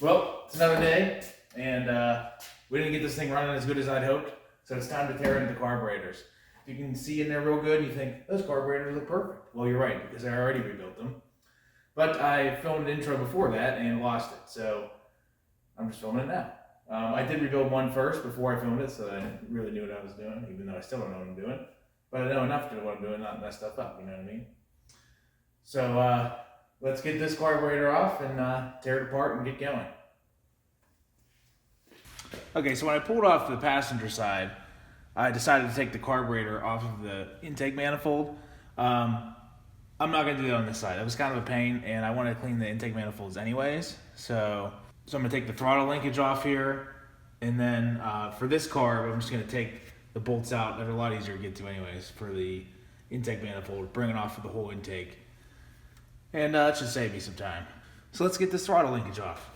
Well, it's another day, and we didn't get this thing running as good as I'd hoped, so it's time to tear into the carburetors. If you can see in there real good, you think, those carburetors look perfect. Well, you're right, because I already rebuilt them. But I filmed an intro before that and lost it, so I'm just filming it now. I did rebuild one first before I filmed it, so I really knew what I was doing, even though I still don't know what I'm doing. But I know enough to know what I'm doing, not mess stuff up, you know what I mean? So let's get this carburetor off and tear it apart and get going. Okay, so when I pulled off the passenger side, I decided to take the carburetor off of the intake manifold. I'm not going to do that on this side. It was kind of a pain, and I want to clean the intake manifolds anyways. So I'm going to take the throttle linkage off here, and then for this carb, I'm just going to take the bolts out. They're a lot easier to get to anyways for the intake manifold, bring it off for the whole intake. And that should save me some time. So let's get this throttle linkage off.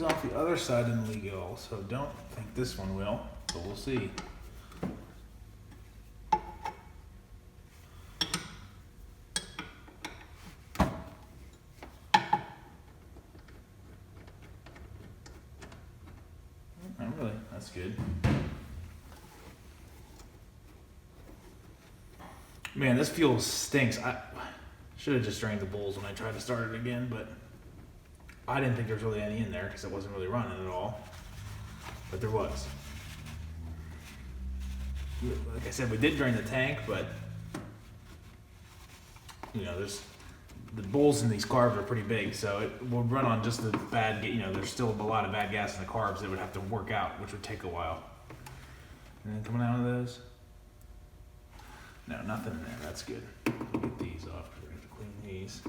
Off the other side didn't leak all, so don't think this one will, but we'll see. Not really, that's good. Man, this fuel stinks. I should have just drained the bowls when I tried to start it again, but I didn't think there was really any in there because it wasn't really running at all, but there was. Like I said, we did drain the tank, but you know, the bowls in these carbs are pretty big, so it will run on just the bad. You know, there's still a lot of bad gas in the carbs that would have to work out, which would take a while. And then coming out of those, no, nothing in there. That's good. We'll get these off. We're gonna have to clean these.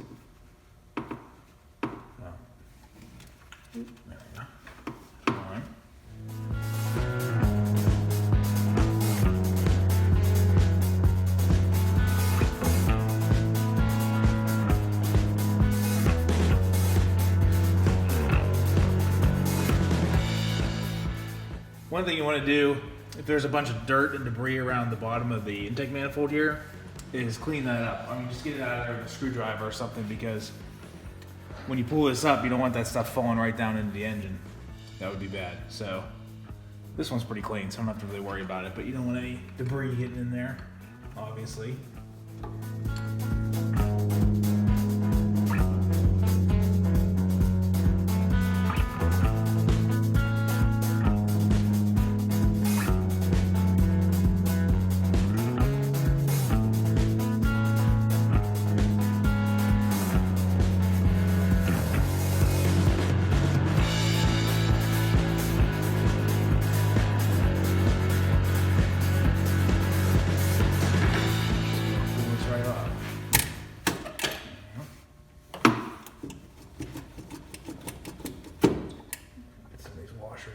There we go. All right. One thing you want to do, if there's a bunch of dirt and debris around the bottom of the intake manifold here, is clean that up. I mean, just get it out of there with a screwdriver or something, because when you pull this up, you don't want that stuff falling right down into the engine. That would be bad. So this one's pretty clean, so I don't have to really worry about it, but you don't want any debris getting in there, obviously.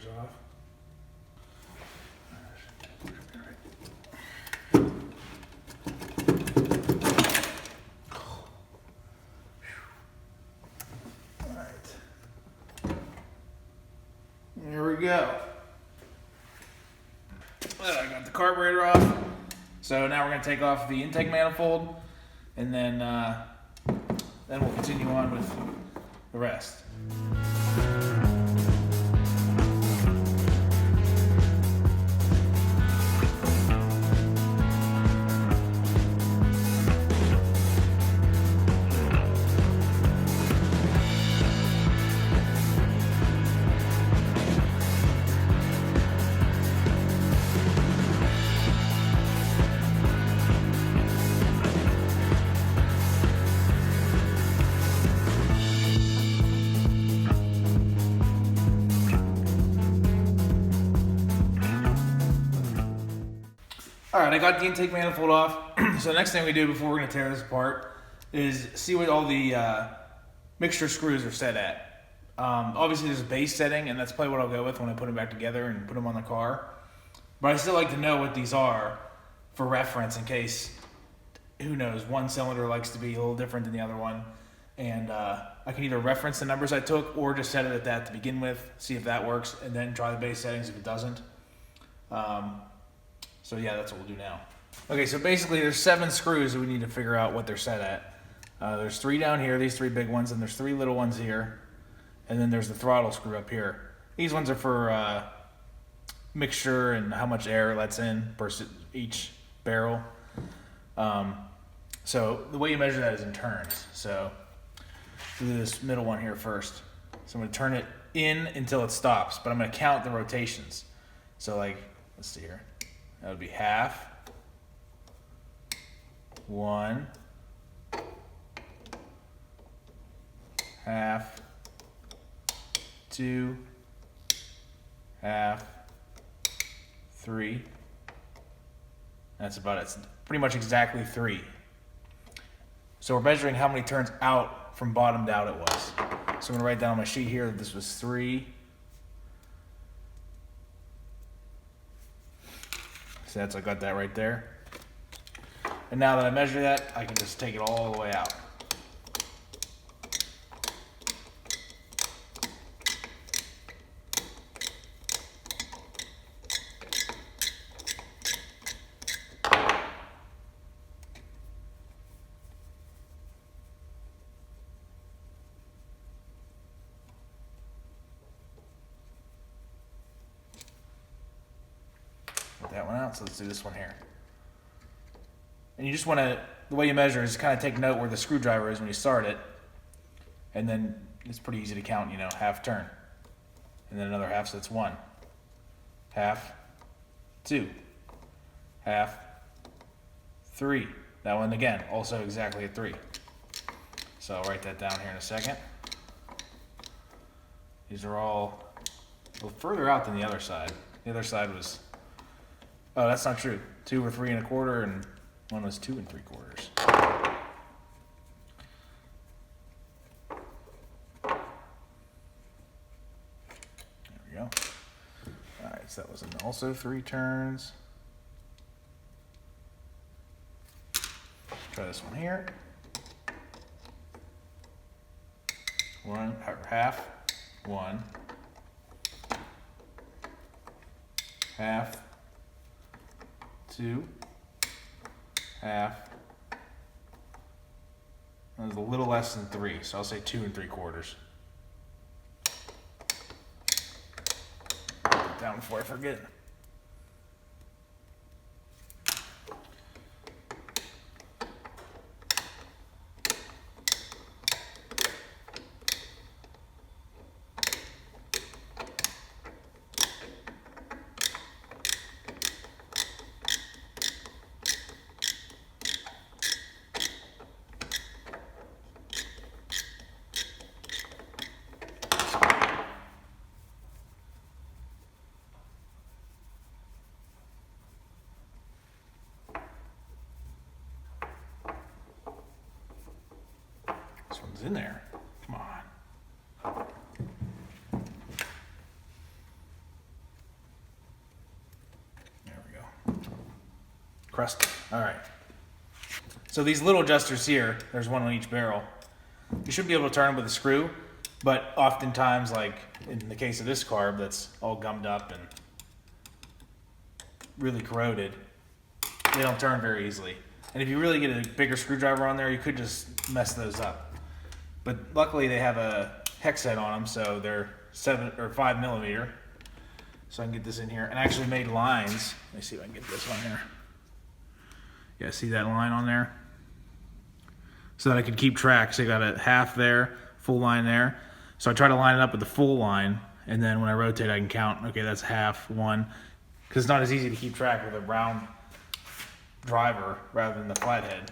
Off. All right. Here we go. I got the carburetor off. So now we're going to take off the intake manifold, and then we'll continue on with the rest. All right, I got the intake manifold off. So the next thing we do before we're going to tear this apart is see what all the mixture screws are set at. Obviously there's a base setting, and that's probably what I'll go with when I put them back together and put them on the car. But I still like to know what these are for reference in case, who knows, one cylinder likes to be a little different than the other one. And I I can either reference the numbers I took or just set it at that to begin with, see if that works, and then try the base settings if it doesn't. So yeah, that's what we'll do now. Okay, so basically there's 7 screws that we need to figure out what they're set at. There's 3 down here, these 3 big ones, and there's 3 little ones here. And then there's the throttle screw up here. These ones are for mixture and how much air it lets in per each barrel. So the way you measure that is in turns. So do this middle one here first. So I'm going to turn it in until it stops, but I'm going to count the rotations. So like, let's see here. That would be half, 1, half, 2, half, 3. That's about it. It's pretty much exactly 3. So we're measuring how many turns out from bottomed out it was. So I'm going to write down on my sheet here that this was 3. So that's, I got that right there. And now that I measure that, I can just take it all the way out. That one out, so let's do this one here. And you just want to, the way you measure is kind of take note where the screwdriver is when you start it, and then it's pretty easy to count, you know, half turn, and then another half, so it's 1, half, 2, half, 3. That one again, also exactly at 3. So I'll write that down here in a second. These are all a little further out than the other side. The other side was, oh, that's not true. 2 were 3 1/4, and one was 2 3/4. There we go. All right, so that was also 3 turns. Try this one here. 1, or half, 1, half, 2, half. That was a little less than 3, so I'll say 2 3/4. Put it down before I forget. This one's in there. Come on. There we go. Crusty. All right. So these little adjusters here, there's one on each barrel. You should be able to turn them with a screw, but oftentimes, like in the case of this carb that's all gummed up and really corroded, they don't turn very easily. And if you really get a bigger screwdriver on there, you could just mess those up. But luckily they have a hex head on them, so they're 7 or 5 millimeter. So I can get this in here, and I actually made lines. Let me see if I can get this on here. Yeah, see that line on there? So that I could keep track. So I got a half there, full line there. So I try to line it up with the full line, and then when I rotate, I can count. Okay, that's half, 1. Because it's not as easy to keep track with a round driver rather than the flathead.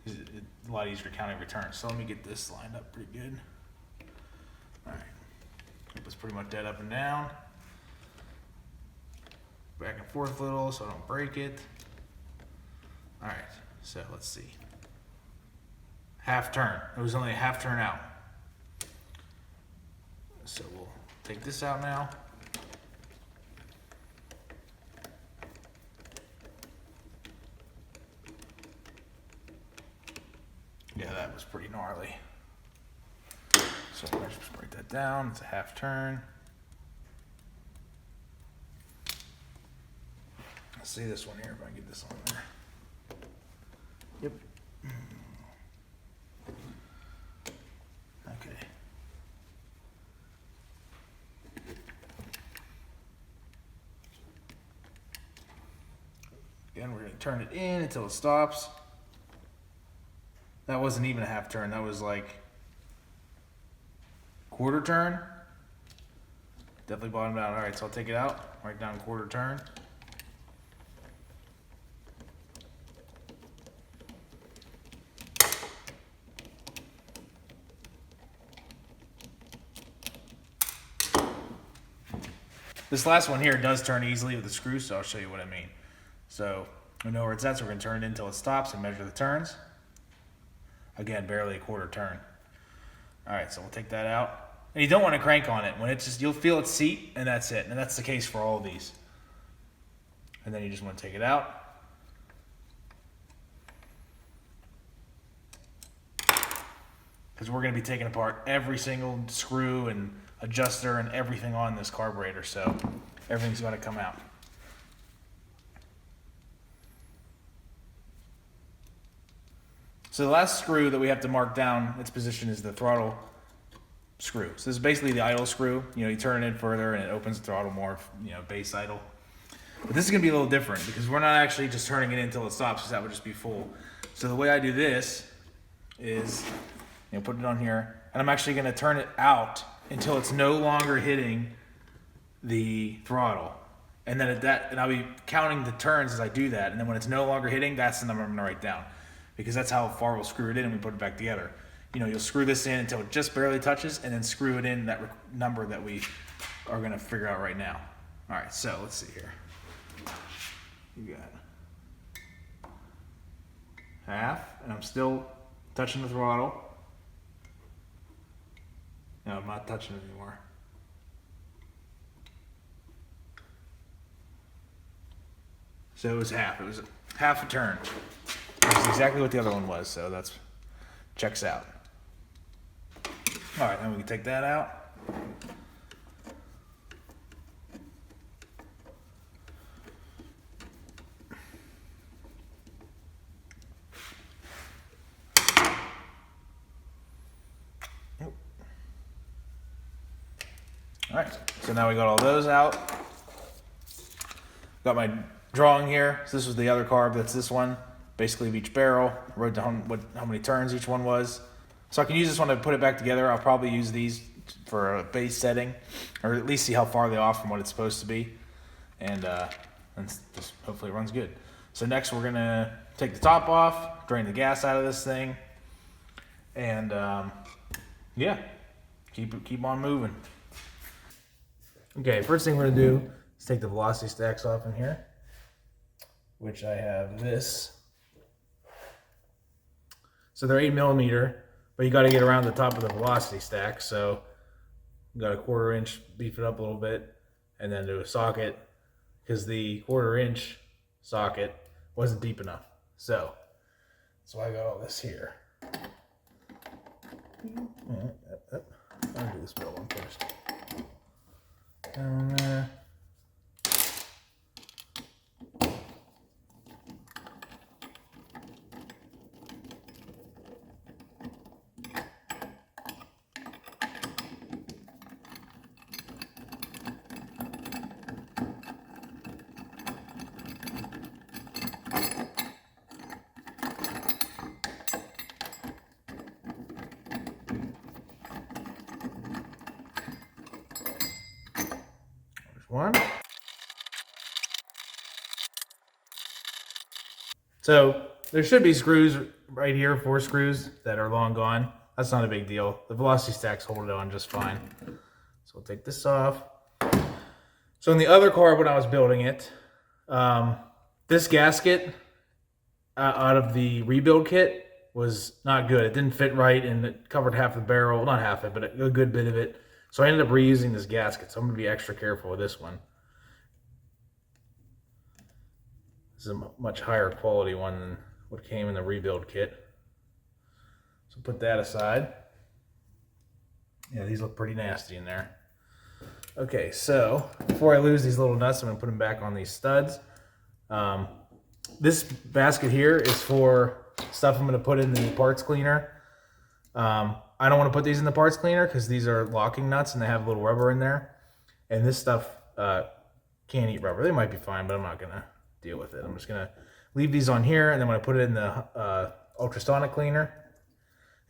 It's a lot easier to count every turn. So let me get this lined up pretty good. All right, keep this pretty much dead up and down. Back and forth a little so I don't break it. All right, so let's see. Half turn. It was only a half turn out. So we'll take this out now. Yeah, that was pretty gnarly. down. It's a half turn. Let's see this one here if I can get this on there. Yep. Okay. Again, we're going to turn it in until it stops. That wasn't even a half turn. That was like quarter turn. Definitely bottomed out. All right, so I'll take it out, right down quarter turn. This last one here does turn easily with the screw, so I'll show you what I mean. So we know where it's at, so we're going to turn it in until it stops and measure the turns. Again, barely a quarter turn. All right, so we'll take that out. And you don't want to crank on it. When it's just, you'll feel its seat, and that's it. And that's the case for all of these. And then you just want to take it out. Because we're going to be taking apart every single screw and adjuster and everything on this carburetor, so everything's going to come out. So the last screw that we have to mark down its position is the throttle screw. So this is basically the idle screw. You know, you turn it in further and it opens the throttle more, you know, base idle. But this is going to be a little different because we're not actually just turning it in until it stops, because that would just be full. So the way I do this is, you know, put it on here, and I'm actually going to turn it out until it's no longer hitting the throttle. And then and I'll be counting the turns as I do that. And then when it's no longer hitting, that's the number I'm going to write down, because that's how far we'll screw it in and we put it back together. You know, you'll screw this in until it just barely touches, and then screw it in that number that we are going to figure out right now. All right, so let's see here. You got half, and I'm still touching the throttle. No, I'm not touching it anymore. So it was half. It was half a turn. That's exactly what the other one was, so that's checks out. All right, then we can take that out. All right, so now we got all those out. Got my drawing here. So this was the other carb, that's this one. Basically of each barrel. I wrote down how many turns each one was. So I can use this one to put it back together. I'll probably use these for a base setting, or at least see how far they off from what it's supposed to be. And just hopefully it runs good. So next we're gonna take the top off, drain the gas out of this thing, and yeah, keep on moving. Okay, first thing we're gonna do is take the velocity stacks off in here, which I have this. So they're 8mm, but you got to get around the top of the velocity stack. So you got a 1/4 inch, beef it up a little bit, and then do a socket, because the 1/4 inch socket wasn't deep enough. So I got all this here. I'll do this middle one first. Down there. One. So there should be screws right here, 4 screws that are long gone. That's not a big deal. The velocity stacks hold it on just fine. So we'll take this off. So in the other car when I was building it, this gasket out of the rebuild kit was not good. It didn't fit right, and it covered half the barrel. Not half it, but a good bit of it. So I ended up reusing this gasket, so I'm going to be extra careful with this one. This is a much higher quality one than what came in the rebuild kit. So put that aside. Yeah, these look pretty nasty in there. Okay, so before I lose these little nuts, I'm gonna put them back on these studs. This basket here is for stuff I'm gonna put in the parts cleaner. I don't want to put these in the parts cleaner because these are locking nuts and they have a little rubber in there. And this stuff can't eat rubber. They might be fine, but I'm not gonna deal with it. I'm just gonna leave these on here, and then when I put it in the ultrasonic cleaner,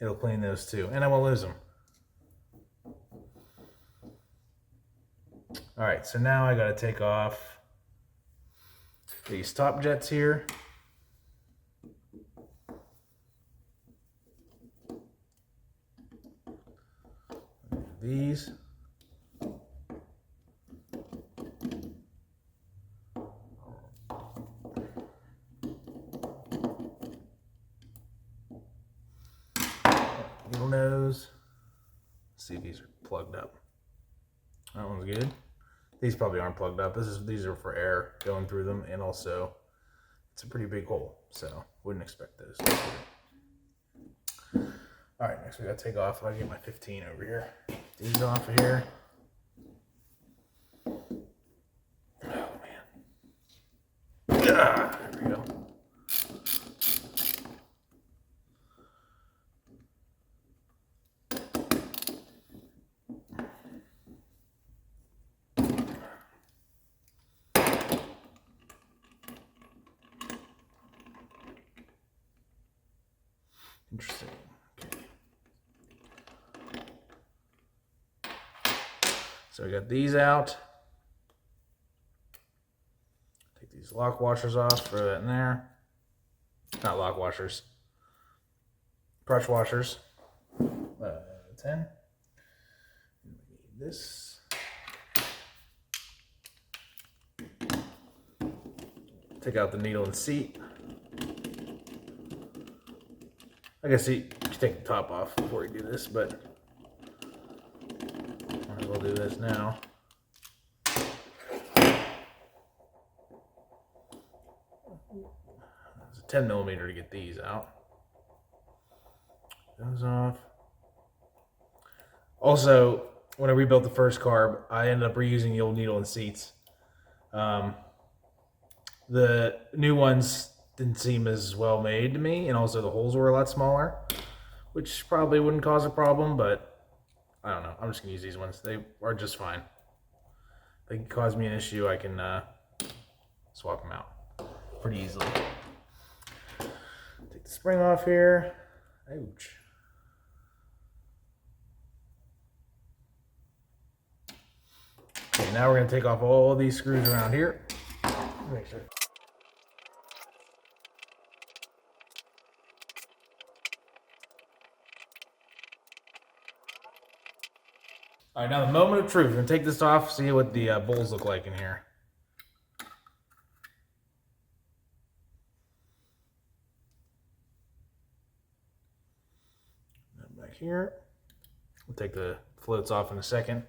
it'll clean those too, and I won't lose them. All right, so now I gotta take off these top jets here. These. Little nose. Let's see if these are plugged up. That one's good. These probably aren't plugged up. These are for air going through them, and also it's a pretty big hole, so wouldn't expect those. All right, next we gotta take off. I get my 15 over here. These off of here. Oh man. There we go. Interesting. Okay. So we got these out. Take these lock washers off, throw that in there. Not lock washers. Crutch washers. 10. We need this. Take out the needle and seat. I guess you should take the top off before you do this, but might as well do this now. It's a 10 millimeter to get these out. Those off. Also, when I rebuilt the first carb, I ended up reusing the old needle and seats. The new ones didn't seem as well made to me, and also the holes were a lot smaller, which probably wouldn't cause a problem, but I don't know. I'm just gonna use these ones. They are just fine. If they can cause me an issue, I can swap them out pretty easily. Take the spring off here. Ouch. Okay, now we're gonna take off all these screws around here. Make sure. All right, now the moment of truth. I'm gonna take this off, see what the bowls look like in here. Back here. We'll take the floats off in a second.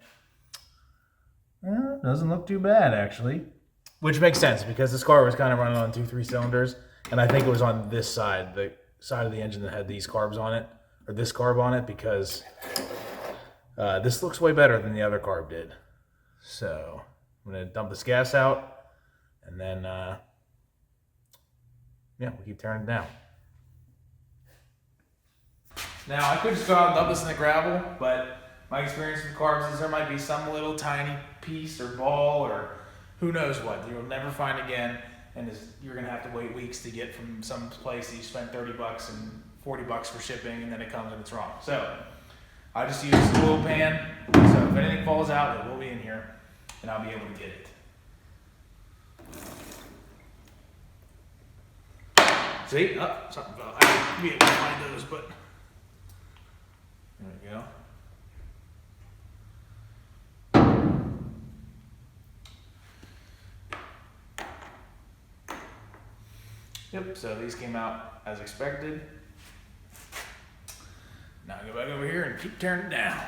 Doesn't look too bad, actually. Which makes sense, because this car was kind of running on 2-3 cylinders, and I think it was on this side, the side of the engine that had these carbs on it, or this carb on it, because this looks way better than the other carb did. So I'm gonna dump this gas out, and then yeah, we'll keep tearing it down. Now I could just go out and dump this in the gravel, but my experience with carbs is there might be some little tiny piece or ball or who knows what you'll never find again, and you're gonna have to wait weeks to get from some place that you spent $30 and $40 for shipping, and then it comes and it's wrong. So I just use the oil pan, so if anything falls out, it will be in here, and I'll be able to get it. See? Oh, something fell. I should be able to find those, but there we go. Yep, so these came out as expected. Now I go back over here and keep tearing it down.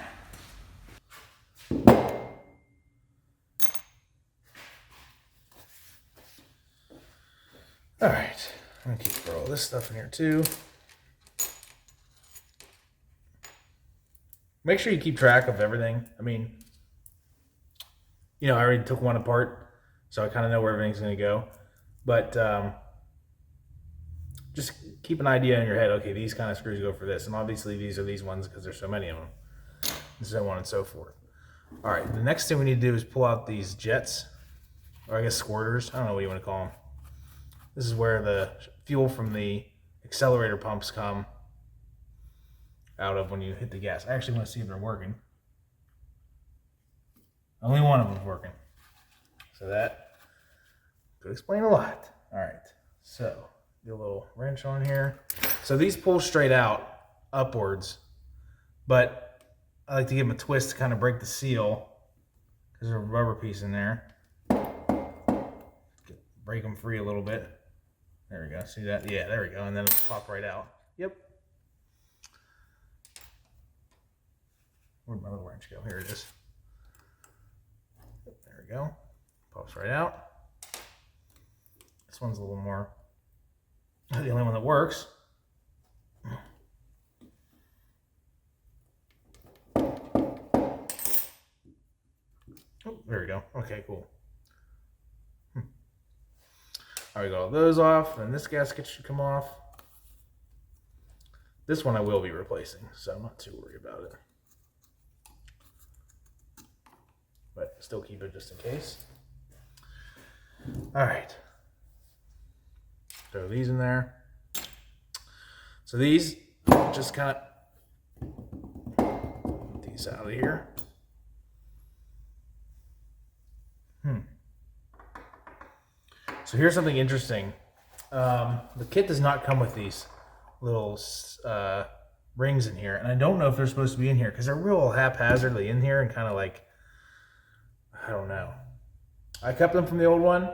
All right, I'm gonna keep all this stuff in here too. Make sure you keep track of everything. I mean, you know, I already took one apart, so I kind of know where everything's going to go. But just keep an idea in your head. Okay, these kind of screws go for this, and obviously these are these ones because there's so many of them, and so on and so forth. All right, the next thing we need to do is pull out these jets, or I guess squirters. I don't know what you want to call them. This is where the fuel from the accelerator pumps come out of when you hit the gas. I actually want to see if they're working. Only one of them's working. So that could explain a lot. All right, so do a little wrench on here. So these pull straight out, upwards, but I like to give them a twist to kind of break the seal because there's a rubber piece in there. Break them free a little bit. There we go. See that? Yeah, there we go. And then it'll pop right out. Yep. Where'd my little wrench go? Here it is. There we go. Pops right out. This one's a little more, the only one that works. Oh, there we go. Okay, cool. All right, we got all those off, and this gasket should come off. This one I will be replacing, so I'm not too worried about it. But still keep it just in case. All right. Throw these in there. So these, just kind of get these out of here. So here's something interesting. The kit does not come with these little rings in here, and I don't know if they're supposed to be in here because they're real haphazardly in here and kind of like, I don't know. I kept them from the old one,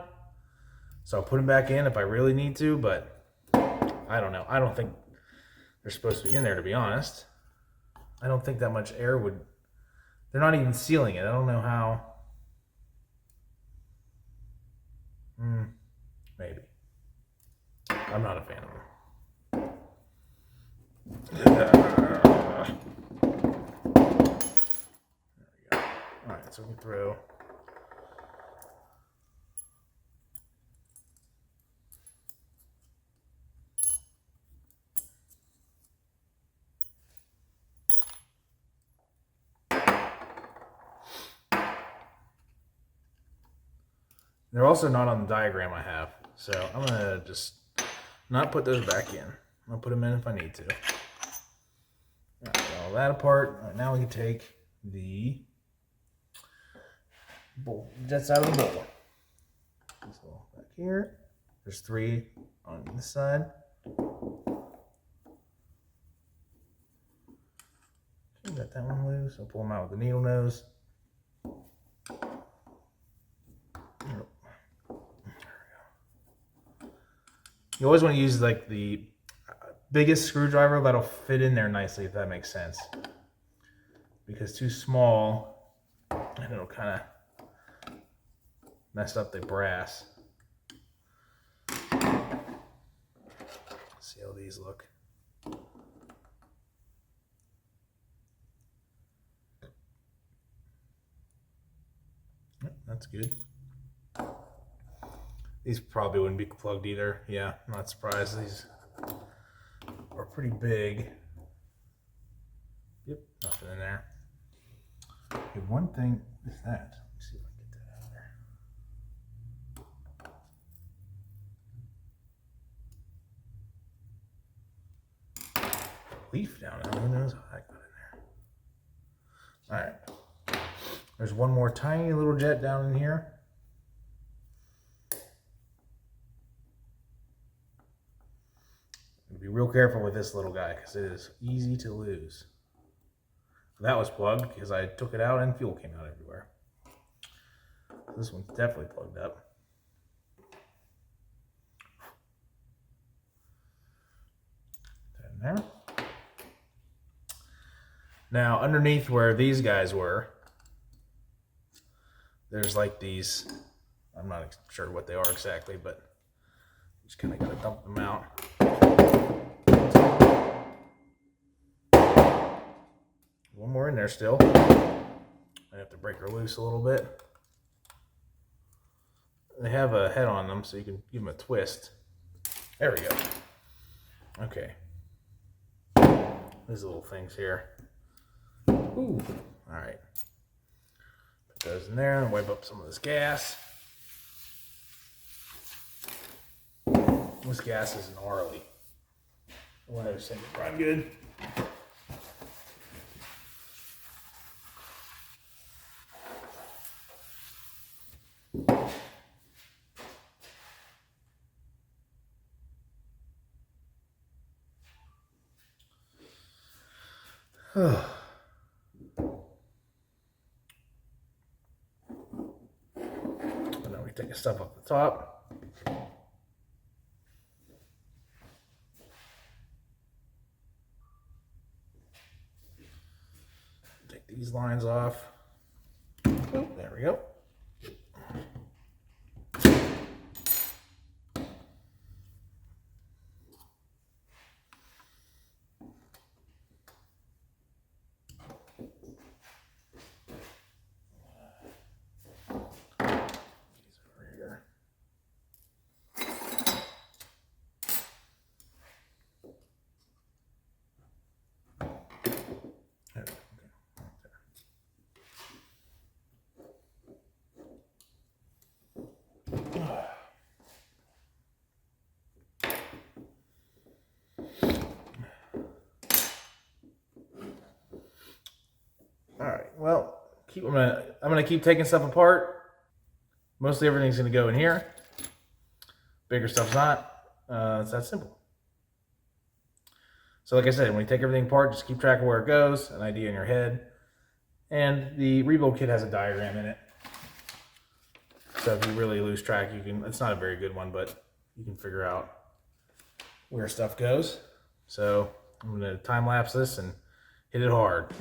so I'll put them back in if I really need to, but I don't know. I don't think they're supposed to be in there, to be honest. I don't think that much air would... They're not even sealing it. I don't know how... Maybe. I'm not a fan of them. There we go. Alright, so we can throw... They're also not on the diagram I have, so I'm going to just not put those back in. I'll put them in if I need to. All right, got all that apart. All right, now we can take the bowl, jets out of the bowl. This little back here. There's 3 on this side. Okay, got that one loose. I'll pull them out with the needle nose. You always want to use like the biggest screwdriver that'll fit in there nicely, if that makes sense. Because too small, and it'll kind of mess up the brass. Let's see how these look. That's good. These probably wouldn't be plugged either. Yeah, I'm not surprised. These are pretty big. Yep, nothing in there. Okay, one thing is that. Let me see if I can get that out of there. Leaf down there. Who knows how that got in there? All right. There's one more tiny little jet down in here. Be real careful with this little guy because it is easy to lose. That was plugged because I took it out and fuel came out everywhere. This one's definitely plugged up. That in there. Now underneath where these guys were, there's like these, I'm not sure what they are exactly, but just kind of got to dump them out. One more more in there still. I have to break her loose a little bit. They have a head on them, so you can give them a twist. There we go. Okay. These little things here. Ooh. All right. Put those in there and wipe up some of this gas. This gas is gnarly. One of those things is probably good. And then we take the stuff off the top. Take these lines off. Oh, there we go. All right, well, I'm gonna keep taking stuff apart. Mostly everything's gonna go in here. Bigger stuff's not. It's that simple. So like I said, when you take everything apart, just keep track of where it goes, an idea in your head. And the rebuild kit has a diagram in it. So if you really lose track, it's not a very good one, but you can figure out where stuff goes. So I'm gonna time lapse this and hit it hard.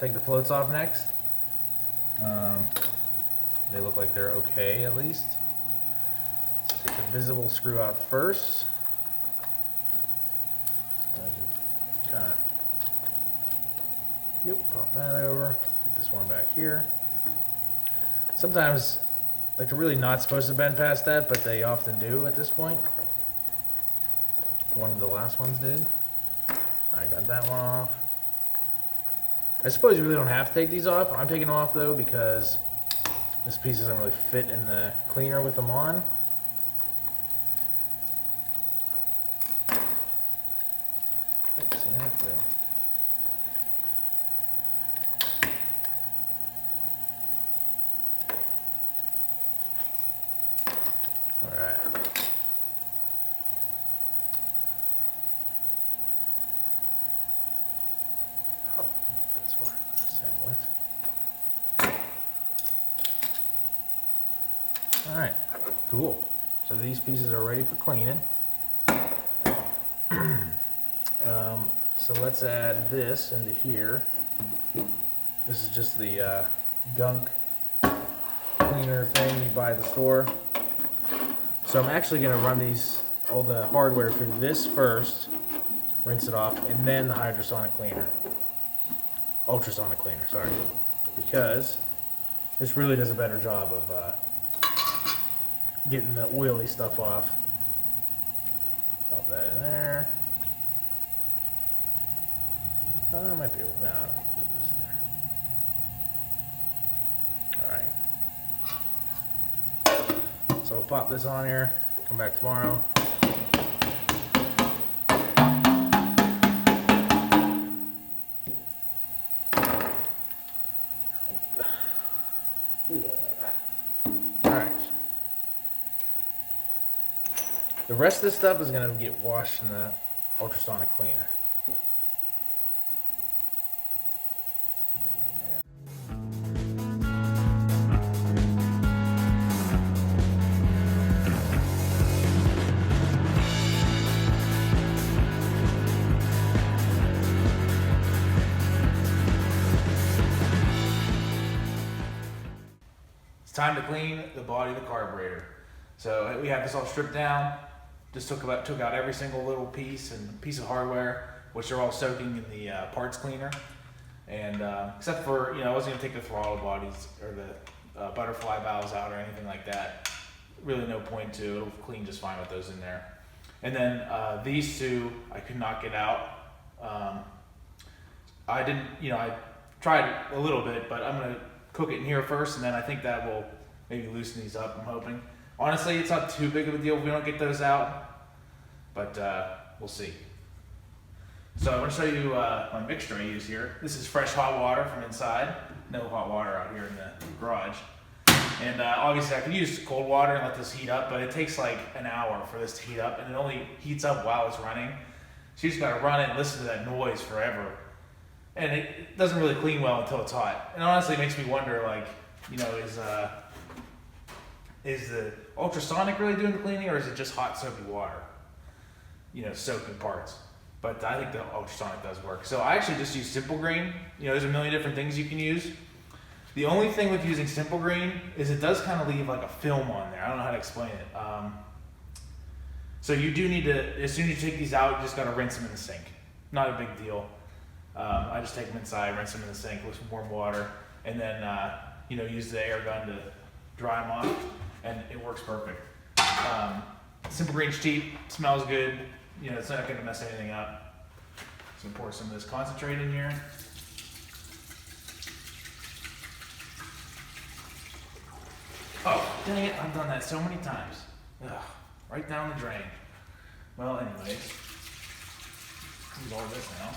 Take the floats off next. They look like they're okay at least. So take the visible screw out first. I can kind of pop that over. Get this one back here. Sometimes, like, they're really not supposed to bend past that, but they often do at this point. One of the last ones did. I got that one off. I suppose you really don't have to take these off. I'm taking them off though because this piece doesn't really fit in the cleaner with them on. See that? All right. Alright, cool. So these pieces are ready for cleaning. So let's add this into here. This is just the gunk cleaner thing you buy at the store. So I'm actually going to run all the hardware through this first, rinse it off, and then the ultrasonic cleaner, sorry, because this really does a better job of getting the oily stuff off. Oh, pop that in there. I might be able to, no, I don't need to put this in there. Alright. So we'll pop this on here, come back tomorrow. Alright. The rest of this stuff is going to get washed in the ultrasonic cleaner. Time to clean the body of the carburetor. So we have this all stripped down. Just took out every single little piece and piece of hardware, which are all soaking in the parts cleaner. And except for, I wasn't gonna take the throttle bodies or the butterfly valves out or anything like that. Really no point to. It'll clean just fine with those in there. And then these two I could not get out. I didn't, I tried a little bit, but I'm gonna cook it in here first, and then I think that will maybe loosen these up, I'm hoping. Honestly, it's not too big of a deal if we don't get those out, but we'll see. So I'm going to show you my mixture I use here. This is fresh hot water from inside. No hot water out here in the garage. And obviously I could use cold water and let this heat up, but it takes like an hour for this to heat up, and it only heats up while it's running. So you just got to run it and listen to that noise forever. And it doesn't really clean well until it's hot. And honestly, it makes me wonder, like, is the ultrasonic really doing the cleaning, or is it just hot soapy water, soaking parts? But I think the ultrasonic does work. So I actually just use Simple Green. There's a million different things you can use. The only thing with using Simple Green is it does kind of leave like a film on there. I don't know how to explain it. So you do need to, as soon as you take these out, you just got to rinse them in the sink. Not a big deal. I just take them inside, rinse them in the sink with some warm water, and then use the air gun to dry them off, and it works perfect. Simple Green's cheap, smells good. It's not going to mess anything up. So pour some of this concentrate in here. Oh, dang it! I've done that so many times. Ugh, right down the drain. Well, anyways, use all this now.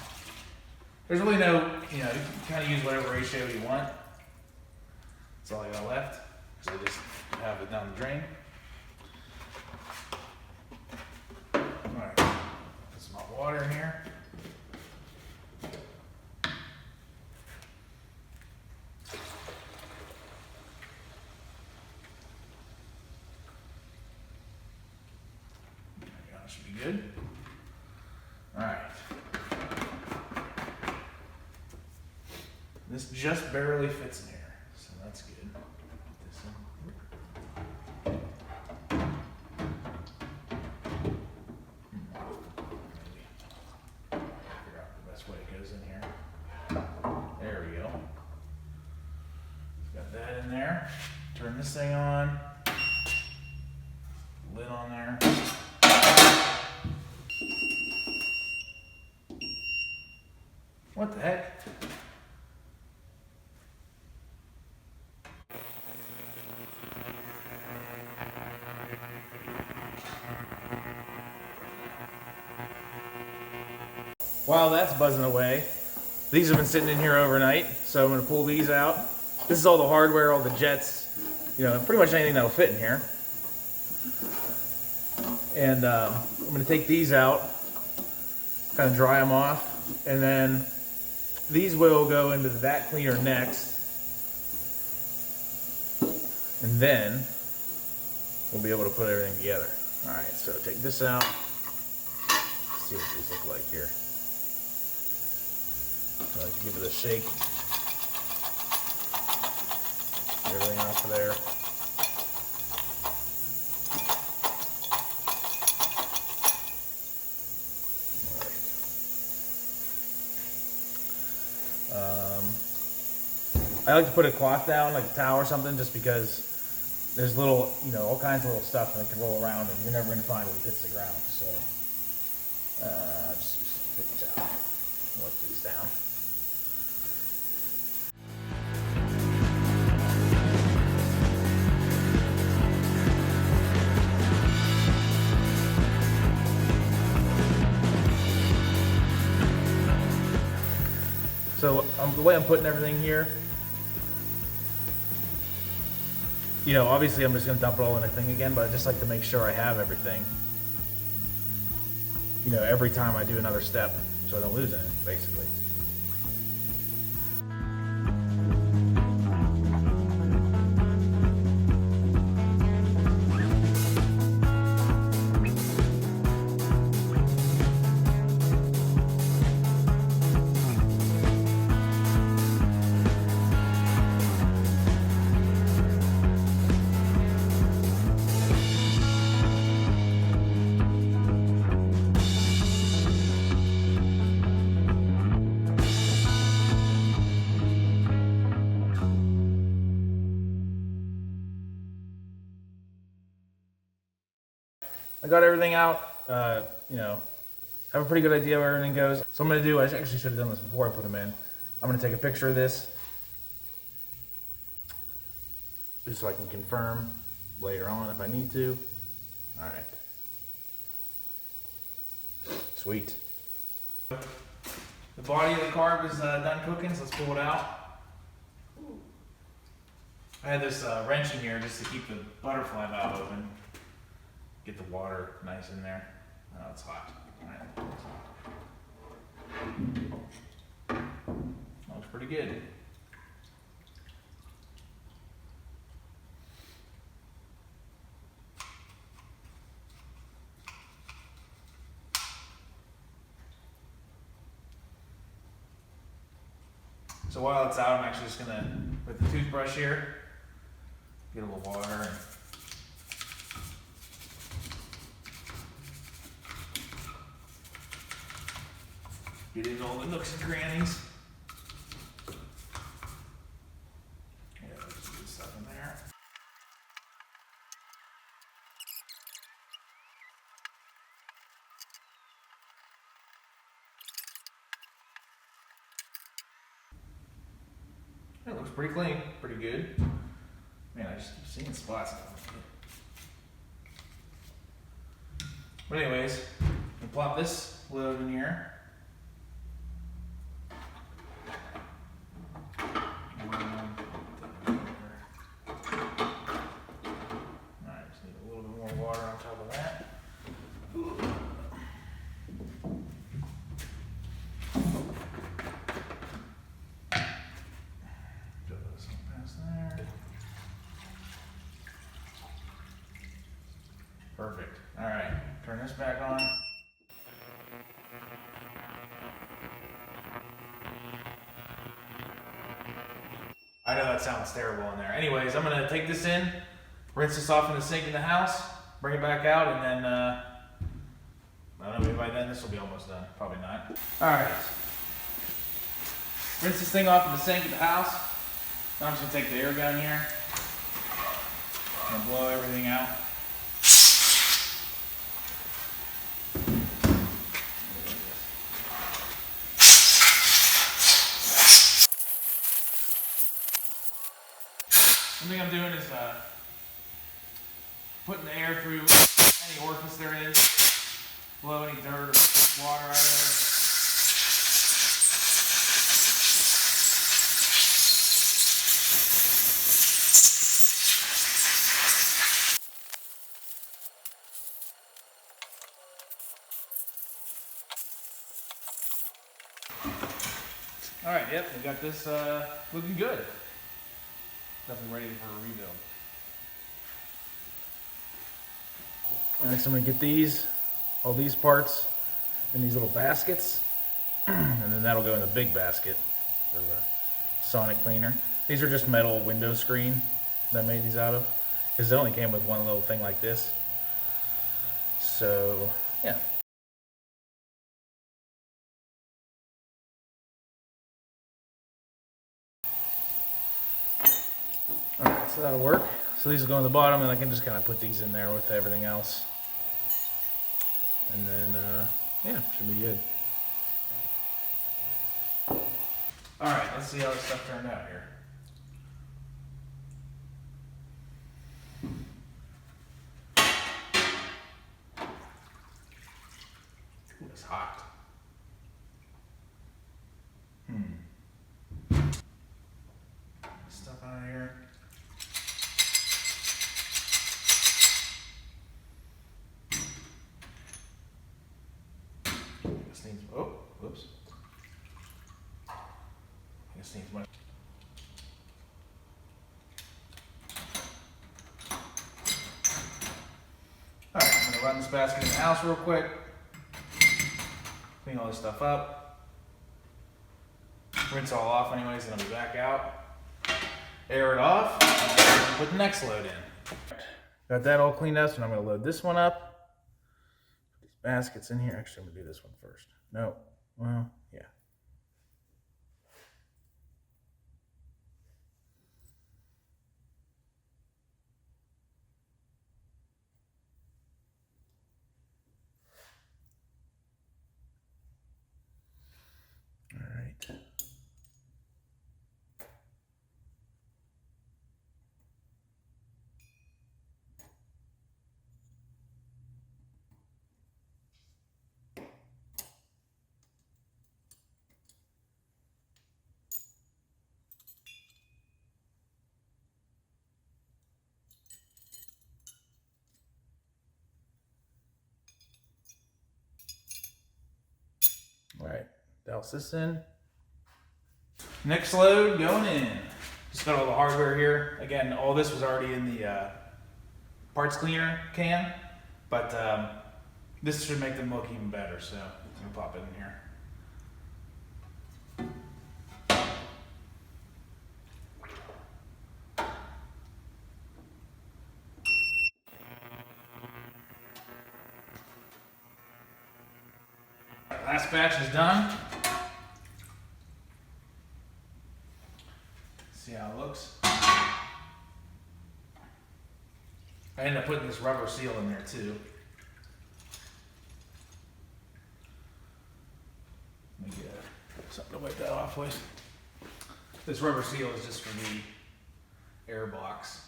There's really no, you can kind of use whatever ratio you want. That's all I got left. So I just have it down the drain. Alright, put some hot water in here. There we go, that should be good. Alright. This just barely fits in here, so that's good. Put this in. Maybe figure out the best way it goes in here. There we go. Got that in there. Turn this thing on. Lid on there. What the heck? While that's buzzing away, these have been sitting in here overnight, so I'm going to pull these out. This is all the hardware, all the jets, pretty much anything that'll fit in here. And I'm going to take these out, kind of dry them off, and then these will go into that cleaner next, and then we'll be able to put everything together. All right, so take this out. Let's see what these look like here. I like to give it a shake. Get everything off of there. Alright. I like to put a cloth down, like a towel or something, just because there's little, all kinds of little stuff that can roll around and you're never going to find it if it hits the ground. So Just use some paper towel. Wipe these down. So the way I'm putting everything here, you know, obviously I'm just going to dump it all in a thing again, but I just like to make sure I have everything, you know, every time I do another step so I don't lose anything, basically. I got everything out, you know, I have a pretty good idea where everything goes. So I'm going to do, I actually should have done this before I put them in. I'm going to take a picture of this, just so I can confirm later on if I need to. All right. Sweet. The body of the carb is done cooking, so let's pull it out. I had this wrench in here just to keep the butterfly valve open. Get the water nice in there. Oh, it's hot. All right. Looks pretty good. So while it's out, I'm actually just gonna, with the toothbrush here, get a little water and get into all the nooks and crannies. Yeah, there's some good stuff in there. It looks pretty clean, pretty good. Man, I just keep seeing spots. But anyways, we plop this load in here. Alright, just need a little bit more water on top of that. Perfect. All right, turn this back on. I know that sounds terrible in there. Anyways, I'm gonna take this in, rinse this off in the sink in the house, bring it back out, and then, I don't know, maybe by then this will be almost done. Probably not. All right. Rinse this thing off in the sink in the house. Now I'm just gonna take the air gun here and blow everything out. One thing I'm doing is putting the air through any orifice there is, blow any dirt or water out of there. All right, yep, we got this looking good. Definitely ready for a rebuild. Next, I'm gonna get all these parts in these little baskets, and then that'll go in the big basket for the sonic cleaner. These are just metal window screen that I made these out of, because it only came with one little thing like this. So, yeah. Alright, so that'll work. So these will go on the bottom, and I can just kind of put these in there with everything else. And then Yeah, should be good. Alright, let's see how this stuff turned out here. Ooh, it's hot. Stuff out of here. This needs, oh, whoops. This needs much. Alright, I'm gonna run this basket in the house real quick. Clean all this stuff up. Rinse all off anyways, then I'll be back out. Air it off, and put the next load in. Got that all cleaned up, so I'm gonna load this one up. Put these baskets in here. Actually, I'm gonna do this one first. No, well, yeah. All right. All right, douse this in. Next load going in. Just got all the hardware here. Again, all this was already in the parts cleaner can, but this should make them look even better, so I'm gonna pop it in here. Last batch is done. See how it looks. I ended up putting this rubber seal in there too. Let me get something to wipe that off with. This rubber seal is just for the air box.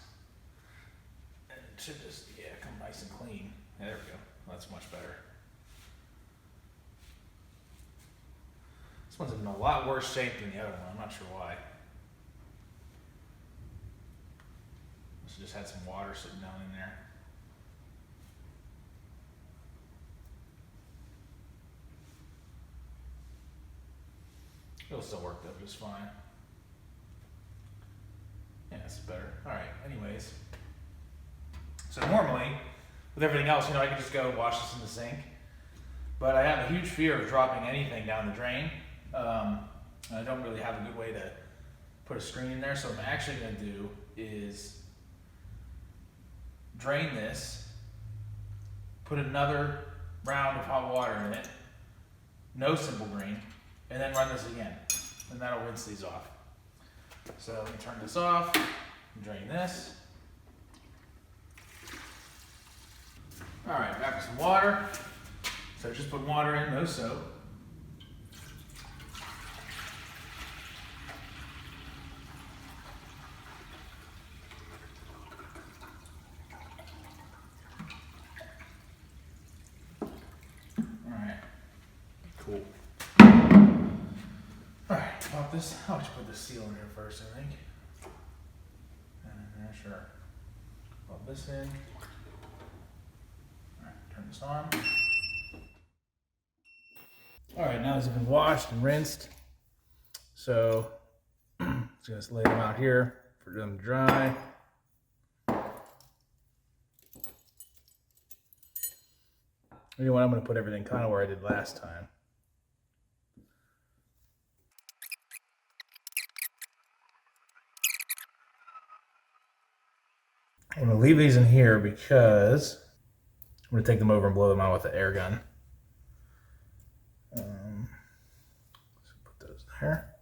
And it should just, yeah, come nice and clean. There we go. That's much better. This one's in a lot worse shape than the other one. I'm not sure why. Must have just had some water sitting down in there. It'll still work though, just fine. Yeah, it's better. All right, anyways. So normally, with everything else, I could just go wash this in the sink. But I have a huge fear of dropping anything down the drain. I don't really have a good way to put a screen in there, so what I'm actually going to do is drain this, put another round of hot water in it, no simple green, and then run this again, and that'll rinse these off. So let me turn this off, and drain this. All right, back with some water. So just put water in, no soap. Cool. Alright, pop this. I'll just put this seal in here first, I think. Sure. Pop this in. Alright, turn this on. Alright, now these have been washed and rinsed. So, just lay them out here for them to dry. You know what? I'm going to put everything kind of where I did last time. I'm going to leave these in here because I'm going to take them over and blow them out with the air gun. So put those there.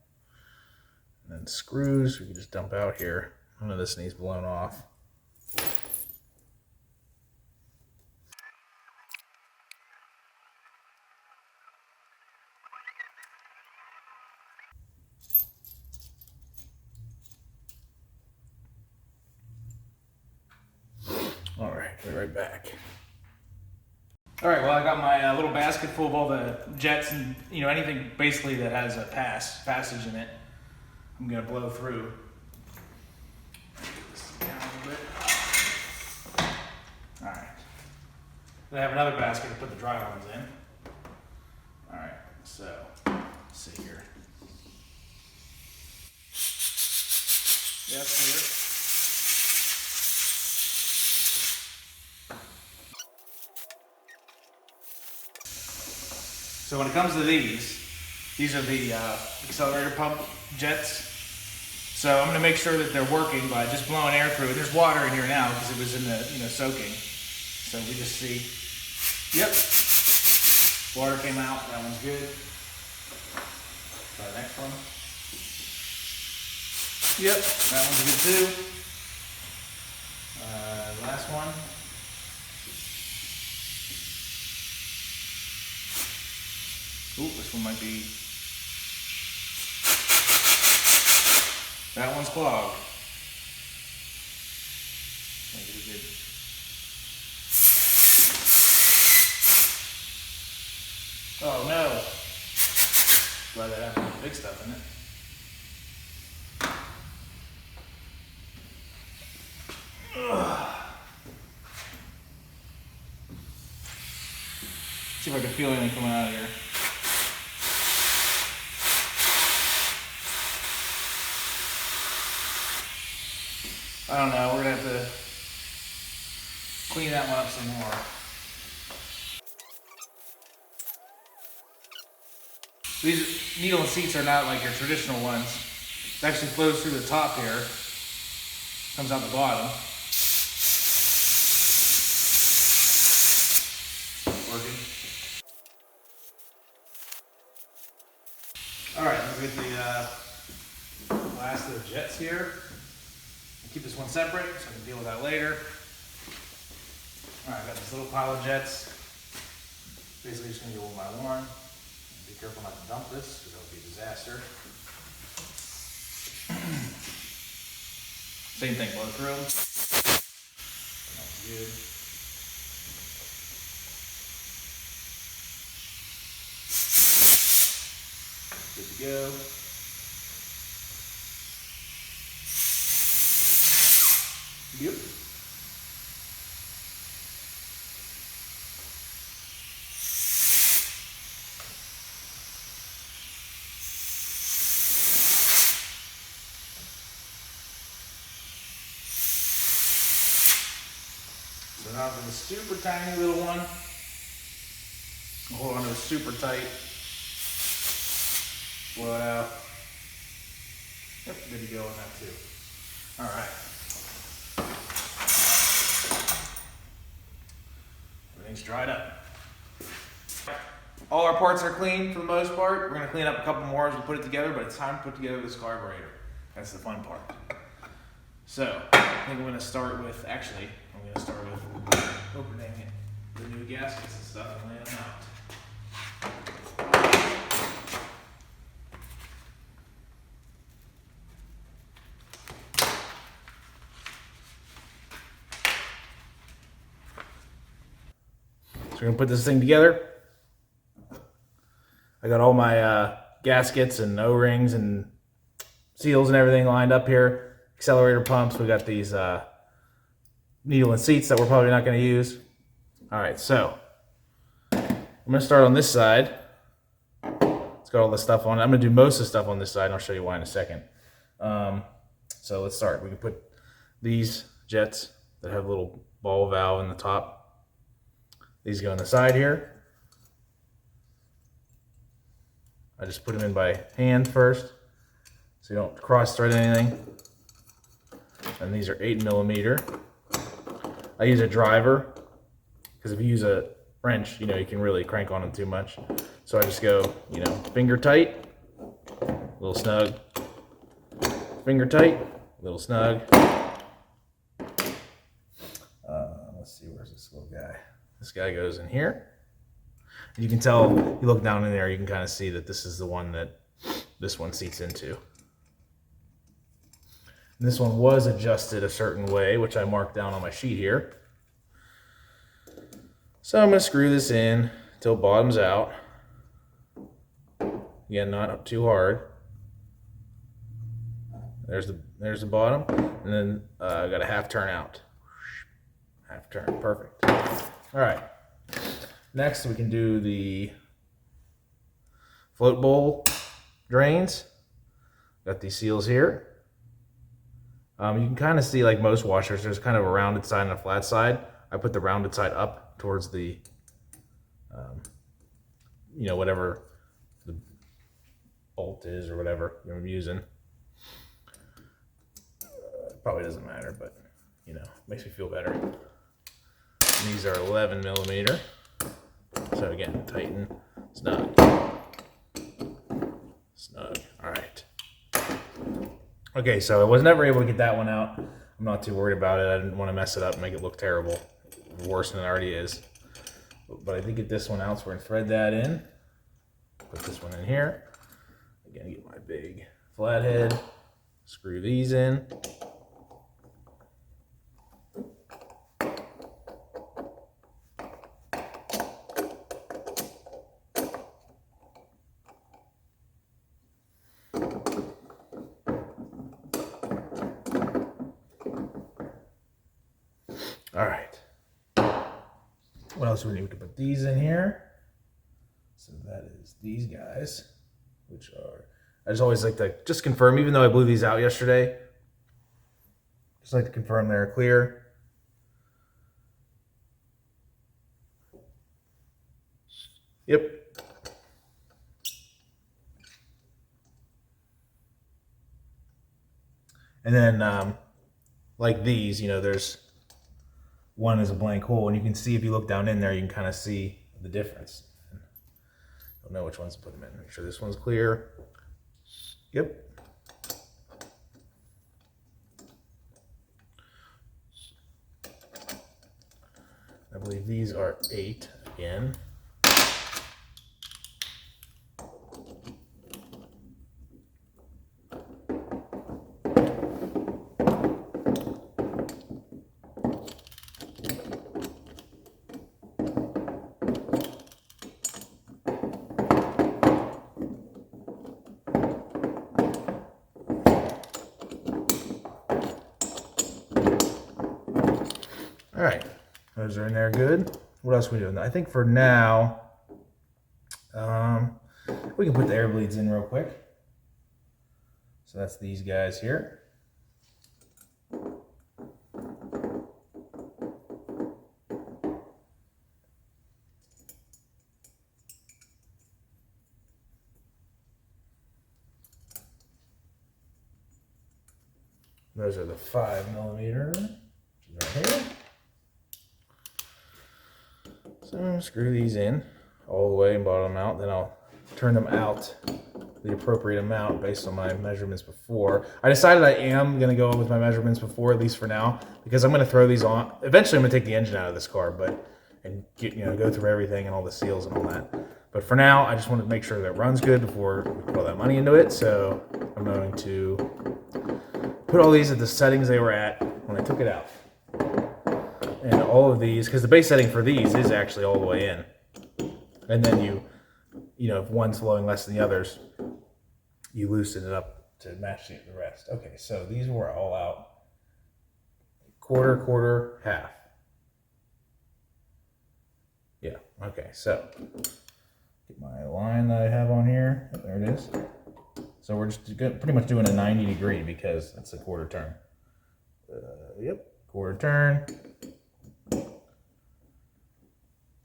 And then screws we can just dump out here. None of this needs blown off. right back. All right, well, I got my little basket full of all the jets and, you know, anything basically that has a passage in it. I'm gonna blow through. This down a little bit. All right. Then I have another basket to put the dry ones in. All right, so let's see here. Yes, clear. So when it comes to these are the accelerator pump jets. So I'm going to make sure that they're working by just blowing air through it. There's water in here now because it was in the, you know, soaking. So we just see, yep, water came out. That one's good. Try the next one. Yep, that one's good too. Last one. Ooh, this one might be. That one's clogged. Make it good. Oh no! Glad that has big stuff in it. Ugh. See if I can feel anything coming out of here. I don't know, we're gonna have to clean that one up some more. These needle and seats are not like your traditional ones. It actually flows through the top here, comes out the bottom. Working. All right, let's get the last of the jets here. Keep this one separate so I can deal with that later. All right, I got this little pile of jets. Basically just gonna go one by one. Be careful not to dump this because that'll be a disaster. Same thing, blow through them. That's good. Good to go. Yep. So now for the super tiny little one, hold on to it super tight, blow it out. Yep, good to go on that too. All right. Everything's dried up. All our parts are clean for the most part. We're going to clean up a couple more as we put it together, but it's time to put together this carburetor. That's the fun part. So, I think I'm going to start with, actually, I'm going to start with opening the new gaskets and stuff and laying them out. We're gonna put this thing together. I got all my gaskets and O-rings and seals and everything lined up here. Accelerator pumps. We got these needle and seats that we're probably not gonna use. All right, so I'm gonna start on this side. It's got all the stuff on it. I'm gonna do most of the stuff on this side, and I'll show you why in a second. So let's start. We can put these jets that have a little ball valve in the top. These go on the side here. I just put them in by hand first, so you don't cross thread anything. And these are 8mm. I use a driver, because if you use a wrench, you know, you can really crank on them too much. So I just go, you know, finger tight, a little snug, finger tight, a little snug. Let's see, where's this little guy? This guy goes in here. You can tell, you look down in there, you can kind of see that this is the one that this one seats into. And this one was adjusted a certain way, which I marked down on my sheet here. So I'm going to screw this in till it bottoms out. Again, not too hard. There's the bottom, and then I got a half turn out. Half turn, perfect. All right. Next, we can do the float bowl drains. Got these seals here. You can kind of see, like most washers, there's kind of a rounded side and a flat side. I put the rounded side up towards the, whatever the bolt is or whatever you're using. Probably doesn't matter, but makes me feel better. And these are 11 millimeter. So again, tighten, snug. Snug. All right. Okay, so I was never able to get that one out. I'm not too worried about it. I didn't want to mess it up and make it look terrible. Worse than it already is. But I did get this one out, so we're going to thread that in. Put this one in here. Again, get my big flathead. Screw these in. All right. What else do we need to put these in here? So that is these guys, which are, I just always like to just confirm, even though I blew these out yesterday, just like to confirm they're clear. Yep. And then like these, there's one is a blank hole, and you can see if you look down in there, you can kind of see the difference. Don't know which ones to put them in. Make sure this one's clear. Yep. I believe these are 8 again. All right, those are in there good. What else are we doing? I think for now, we can put the air bleeds in real quick. So that's these guys here. Those are the 5 millimeter, which is right here. So screw these in all the way and bottom out. Then I'll turn them out the appropriate amount based on my measurements before. I decided I am going to go with my measurements before, at least for now, because I'm going to throw these on. Eventually, I'm going to take the engine out of this car, and get, go through everything and all the seals and all that. But for now, I just want to make sure that it runs good before we put all that money into it. So I'm going to put all these at the settings they were at when I took it out. And all of these, because the base setting for these is actually all the way in. And then if one's flowing less than the others, you loosen it up to match the rest. Okay, so these were all out. Quarter, quarter, half. Yeah, okay, so get my line that I have on here. Oh, there it is. So we're just pretty much doing a 90 degree because that's a quarter turn. Yep, quarter turn.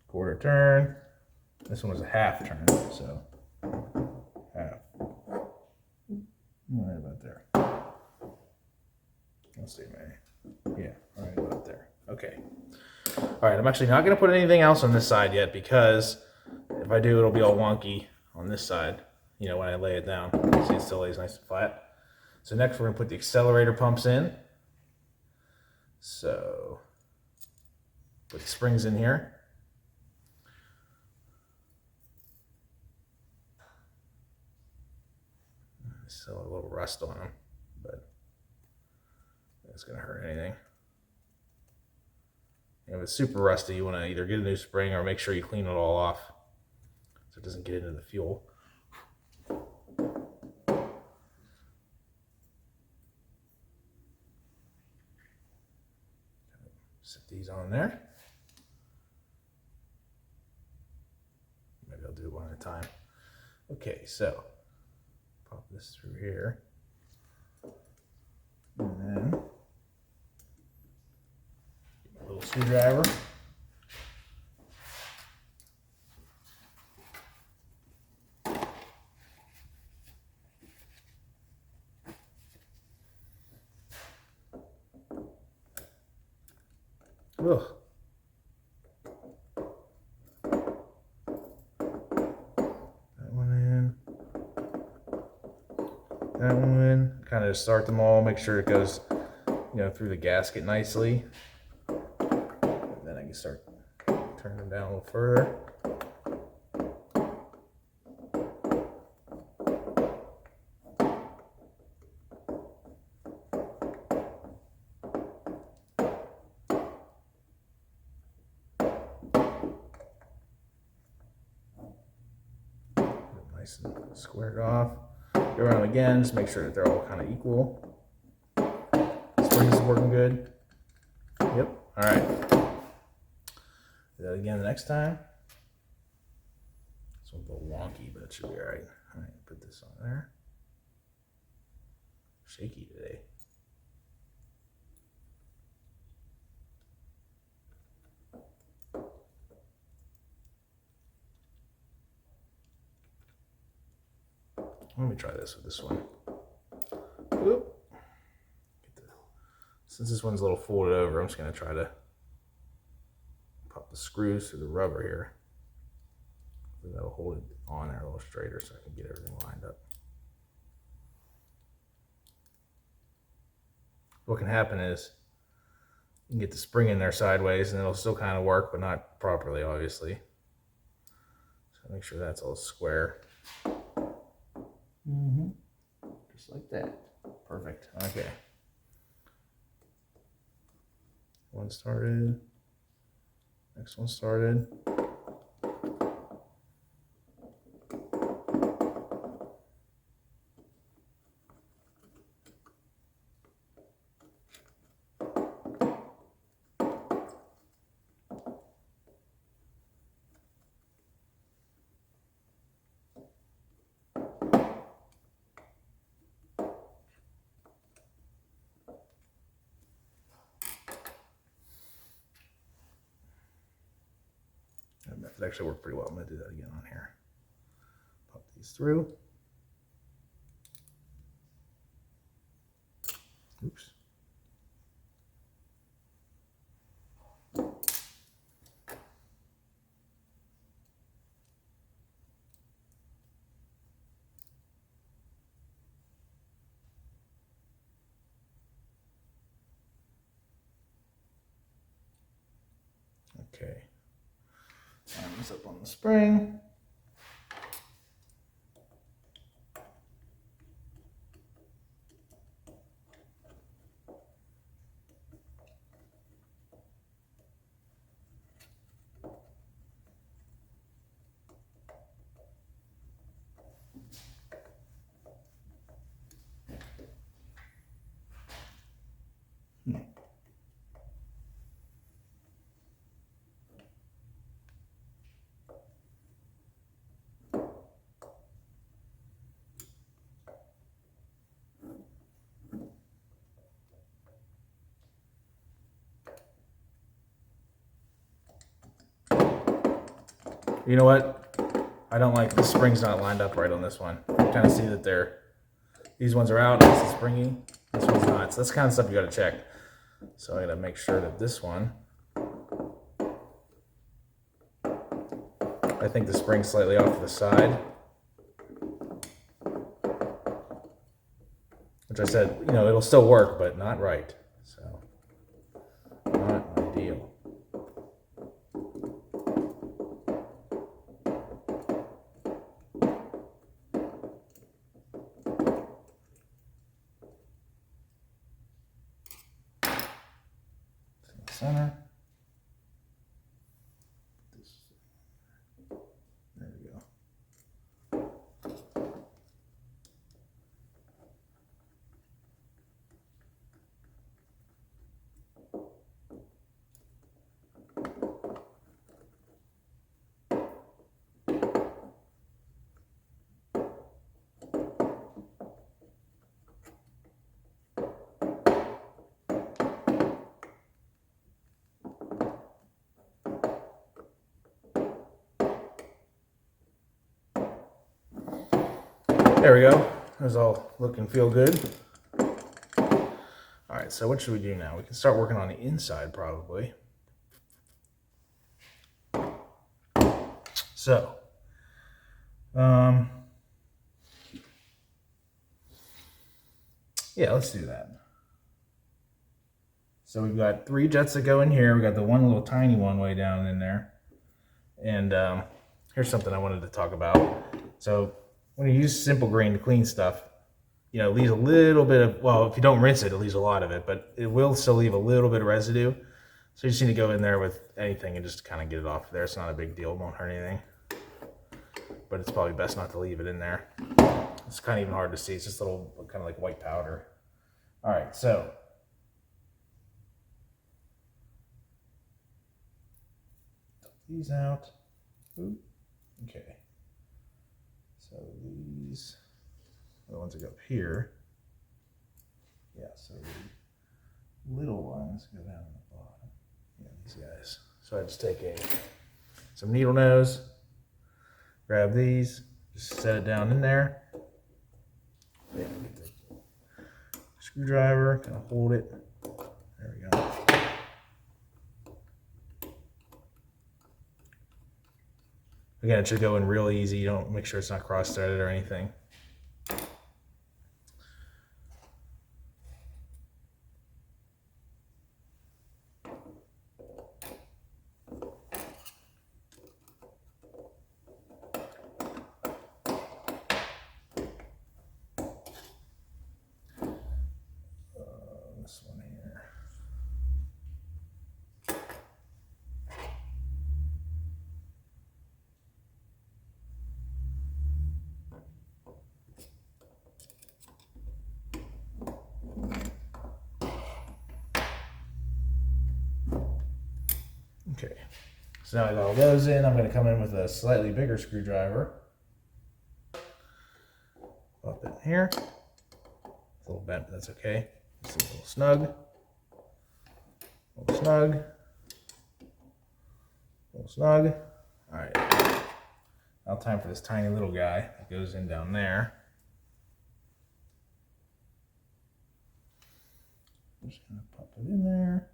Quarter turn. This one was a half turn, so half. Right about there. Let's see, maybe. Yeah, right about there. Okay. All right, I'm actually not going to put anything else on this side yet because if I do, it'll be all wonky on this side, when I lay it down. See, it still lays nice and flat. So next, we're going to put the accelerator pumps in. So put the springs in here. Still a little rust on them, but it's going to hurt anything. If it's super rusty, you want to either get a new spring or make sure you clean it all off so it doesn't get into the fuel. Set these on there. Maybe I'll do it one at a time. Okay, so pop this through here. And then a little screwdriver. Ugh. That one in. That one in. Kind of start them all, make sure it goes, through the gasket nicely. And then I can start turning them down a little further. Nice and squared off. Go around again, just make sure that they're all kind of equal. Springs is working good. Yep. All right. Do that again the next time. This one's a little wonky, but it should be all right. All right, put this on there. Shaky today. Let me try this with this one. Oop. Since this one's a little folded over, I'm just going to try to pop the screws through the rubber here. That'll hold it on there a little straighter so I can get everything lined up. What can happen is you can get the spring in there sideways and it'll still kind of work, but not properly, obviously. So make sure that's all square. Just like that. Perfect. Okay. One started. Next one started. That method actually worked pretty well. I'm going to do that again on here. Pop these through. Oops. Okay. Line this up on the spring. You know what? I don't like the spring's not lined up right on this one. You kind of see that these ones are out, this is springy, this one's not. So that's kind of stuff you got to check. So I got to make sure that this one, I think the spring's slightly off to the side. Which I said, it'll still work, but not right. So, not ideal. Center. There we go. Those all look and feel good. All right, so what should we do now? We can start working on the inside probably. So, yeah, let's do that. So we've got 3 jets that go in here. We got the one little tiny one way down in there. And here's something I wanted to talk about. So when you use simple grain to clean stuff, you know, it leaves a little bit of, well, if you don't rinse it, it leaves a lot of it, but it will still leave a little bit of residue. So you just need to go in there with anything and just kind of get it off there. It's not a big deal, it won't hurt anything. But it's probably best not to leave it in there. It's kind of even hard to see. It's just a little kind of like white powder. All right, so these out. Ooh. Okay. So these are the ones that go up here. Yeah, so the little ones go down on the bottom. Yeah, these guys. So I just take some needle nose, grab these, just set it down in there. Yeah, get the screwdriver, kind of hold it. There we go. Again, it should go in real easy. You don't make sure it's not cross-threaded or anything. This one here. Okay, so now I got all those in. I'm going to come in with a slightly bigger screwdriver. Up in here. It's a little bent, but that's okay. It's a little snug. A little snug. A little snug. All right. Now time for this tiny little guy that goes in down there. Just going to pop it in there.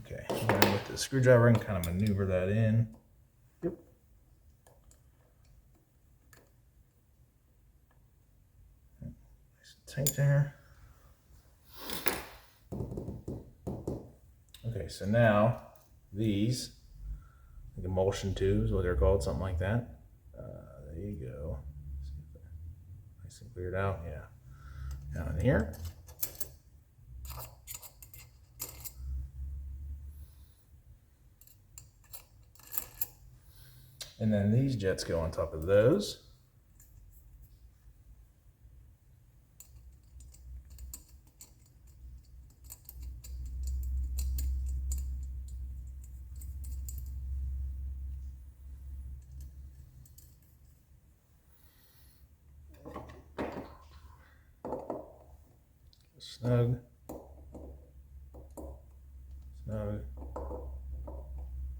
Okay, and then with the screwdriver, I can kind of maneuver that in. Yep. Nice and tight there. Okay, so now these, like emulsion tubes, what they're called, something like that. There you go. Nice and cleared out, yeah. Down in here. And then these jets go on top of those. Snug. Snug.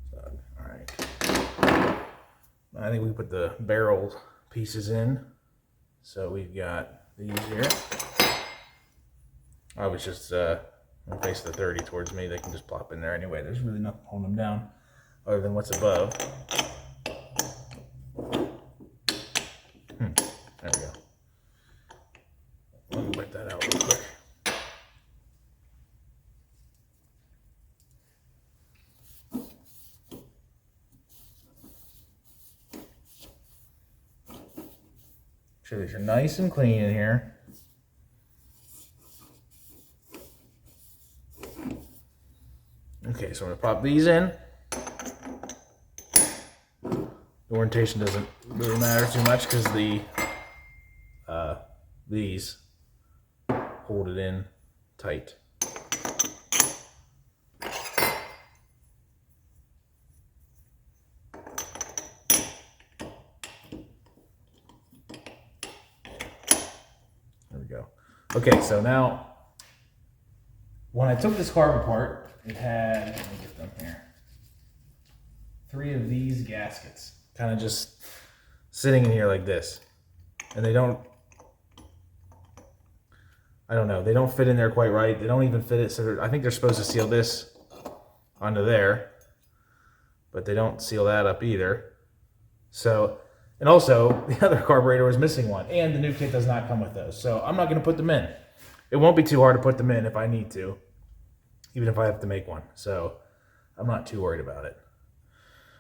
Snug. All right. I think we put the barrel pieces in. So we've got these here. I was just face the 30 towards me. They can just plop in there anyway. There's really nothing holding them down other than what's above. There we go. Let me wet that out real quick. Sure these are nice and clean in here. Okay, so I'm gonna pop these in. The orientation doesn't really matter too much because these hold it in tight. There we go. Okay, so now when I took this carb apart, it had, let me get them here, 3 of these gaskets kind of just sitting in here like this. and they don't, I don't know, they don't fit in there quite right. They don't even fit it, so I think they're supposed to seal this onto there, but they don't seal that up either. So, and also the other carburetor was missing one, and the new kit does not come with those, so I'm not going to put them in. It won't be too hard to put them in if I need to, even if I have to make one, so I'm not too worried about it.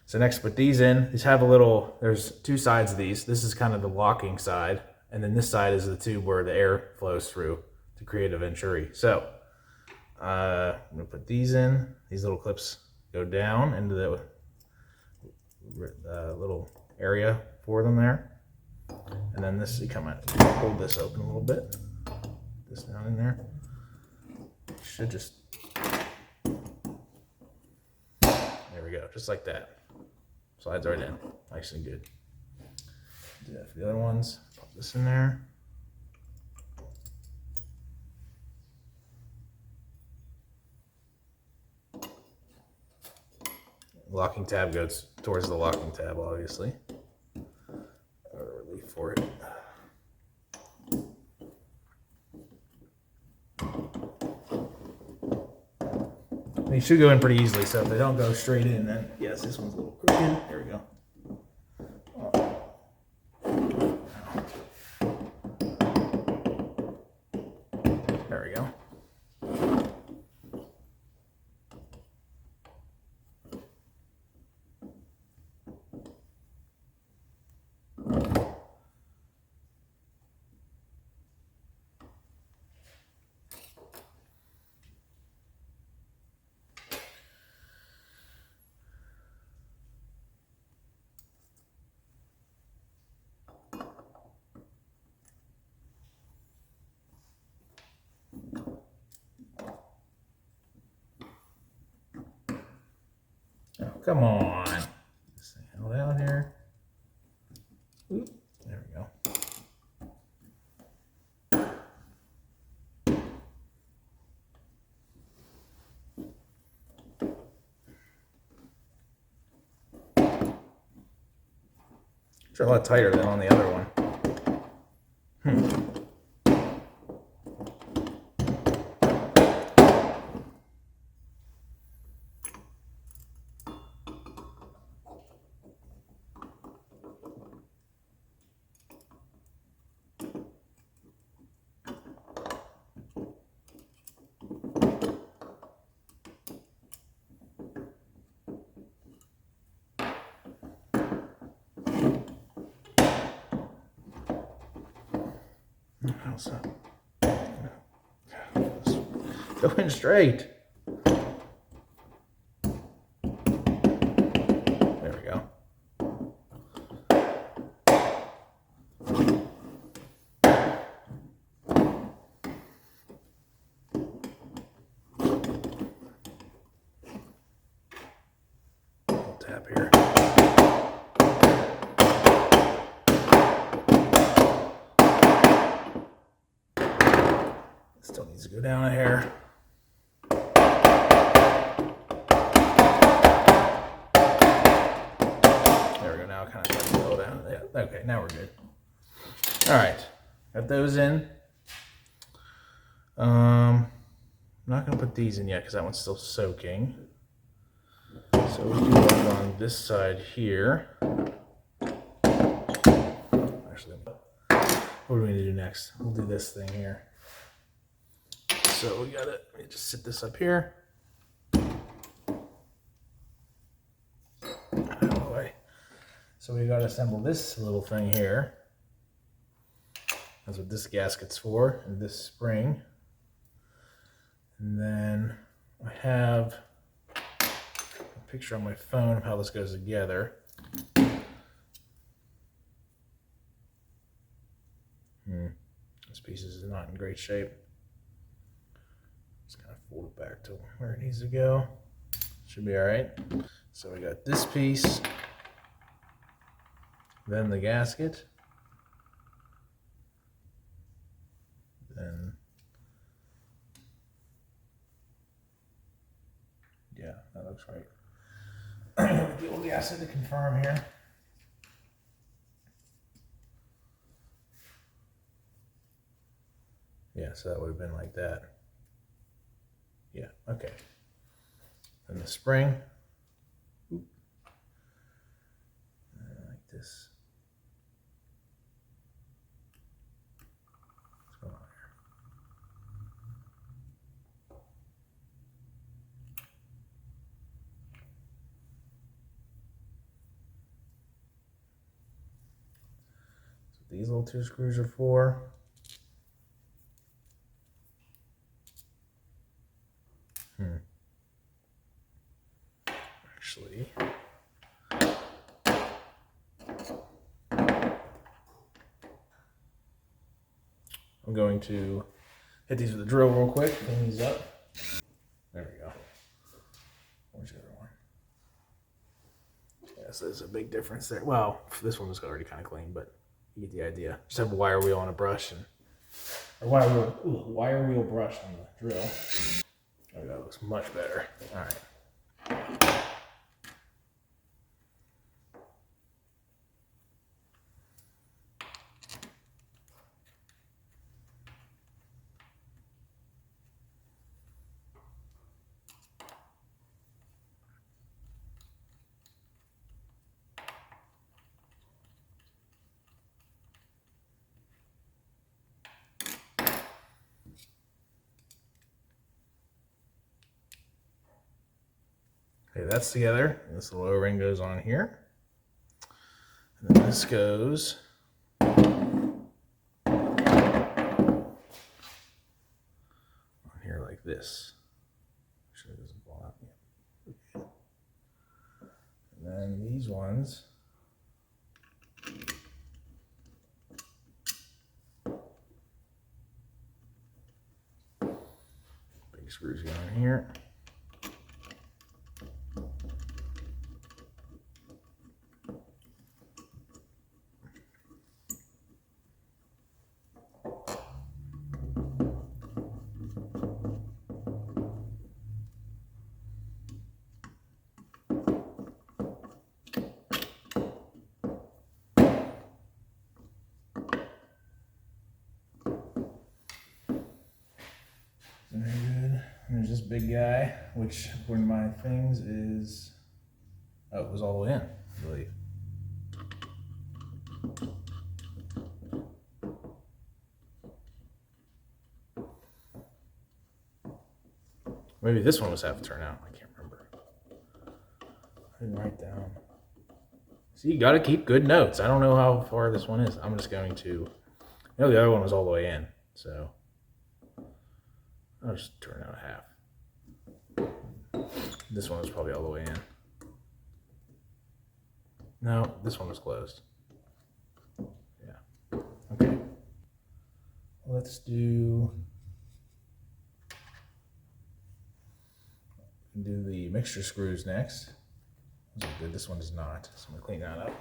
So next, put these in. These have a little, there's two sides of these. This is kind of the locking side, and then this side is the tube where the air flows through to create a venturi. So I'm gonna put these in. These little clips go down into the little area for them there. And then this, you come out, hold this open a little bit. This down in there. Should just, there we go, just like that. Slides right in, nice and good. Do that for the other ones. Pop this in there. Locking tab goes towards the locking tab, obviously. Relief for it. They should go in pretty easily, so if they don't go straight in, then yes, this one's a little crooked. There we go. There we go. Oh, come on. This thing held out here. Oop, there we go. It's a lot tighter than on the other one. How's that? Go in straight. There we go. Little tap here. Still needs to go down a hair. There we go. Now it kind of starts to go down. Yeah. Okay, now we're good. All right, got those in. I'm not gonna put these in yet because that one's still soaking. So we do one on this side here. Actually, what do we need to do next? We'll do this thing here. So we gotta just sit this up here. Out of the way. So we gotta assemble this little thing here. That's what this gasket's for, and this spring. And then I have a picture on my phone of how this goes together. This piece is not in great shape. Just kind of fold it back to where it needs to go. Should be all right. So we got this piece, then the gasket, then, yeah, that looks right. The old gasket to confirm here. Yeah, so that would have been like that. Yeah, okay. And the spring. Oop. Like this. What's going on here? So these little 2 screws are for. Actually, I'm going to hit these with a drill real quick, clean these up. There we go. Where's the other one? Yeah, so there's a big difference there. Well, this one was already kind of clean, but you get the idea. Just have a wire wheel on a brush and wire wheel brush on the drill. Oh, that looks much better. All right. Okay, that's together. This little O-ring goes on here. And then this goes on here like this. Make sure it doesn't fall out yet. And then these ones big screws go in here. Very good. And there's this big guy, which according to my things is, oh, it was all the way in, I believe. Maybe this one was half a turnout. I can't remember. I didn't write down. See, you got to keep good notes. I don't know how far this one is. I'm just going to. I know the other one was all the way in, so I'll just turn out half. This one was probably all the way in. No, this one was closed. Yeah. Okay. Let's do the mixture screws next. Those are good. This one is not. So I'm gonna clean that up.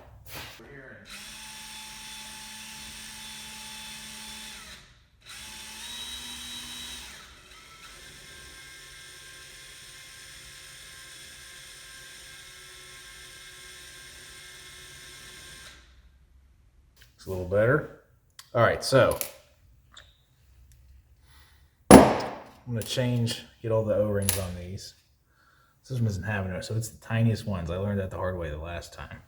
It's a little better. All right, so I'm gonna get all the O-rings on these. This one doesn't have it, so it's the tiniest ones. I learned that the hard way the last time.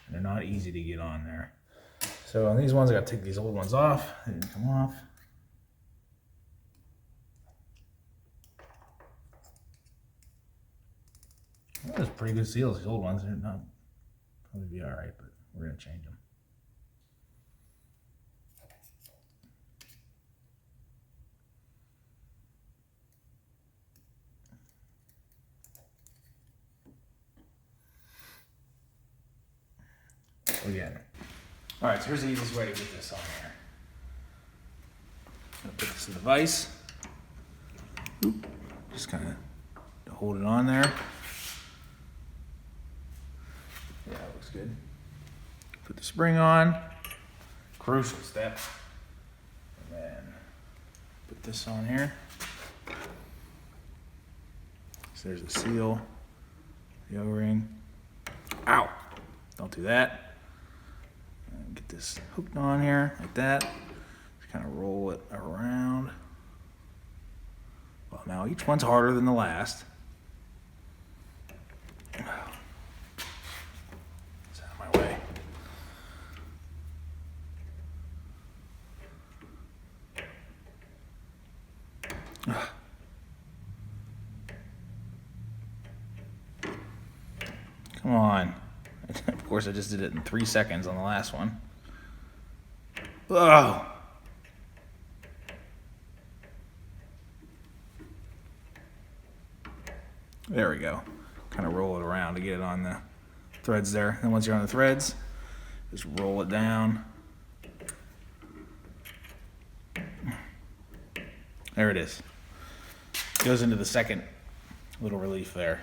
And they're not easy to get on there. So on these ones, I gotta take these old ones off. They didn't come off. Well, those are pretty good seals. These old ones, they're not probably be all right, but we're gonna change them. Again. All right, so here's the easiest way to get this on there. I'm gonna put this in the vise. Oop. Just kind of hold it on there. Yeah, that looks good. Put the spring on. Crucial step. And then put this on here. So there's the seal, the O-ring. Ow! Don't do that. And get this hooked on here like that. Just kind of roll it around. Well, now each one's harder than the last. It's out of my way. Come on. Of course, I just did it in 3 seconds on the last one. Oh. There we go. Kind of roll it around to get it on the threads there. And once you're on the threads, just roll it down. There it is. Goes into the second little relief there.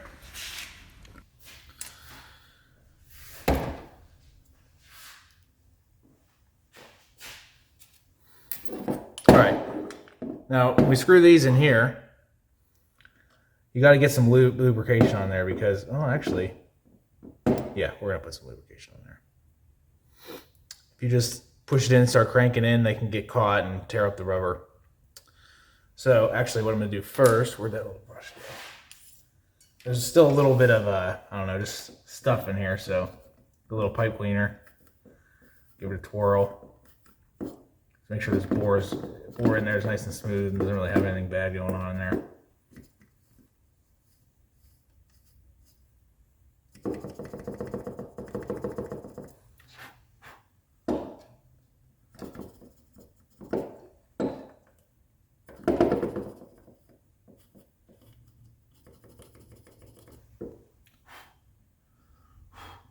All right. Now, when we screw these in here, you got to get some lubrication on there because, oh, actually, yeah, we're going to put some lubrication on there. If you just push it in, start cranking in, they can get caught and tear up the rubber. So, actually, what I'm going to do first, where'd that little brush go? There's still a little bit of, I don't know, just stuff in here, so a little pipe cleaner. Give it a twirl. Make sure this bore in there is nice and smooth and doesn't really have anything bad going on in there.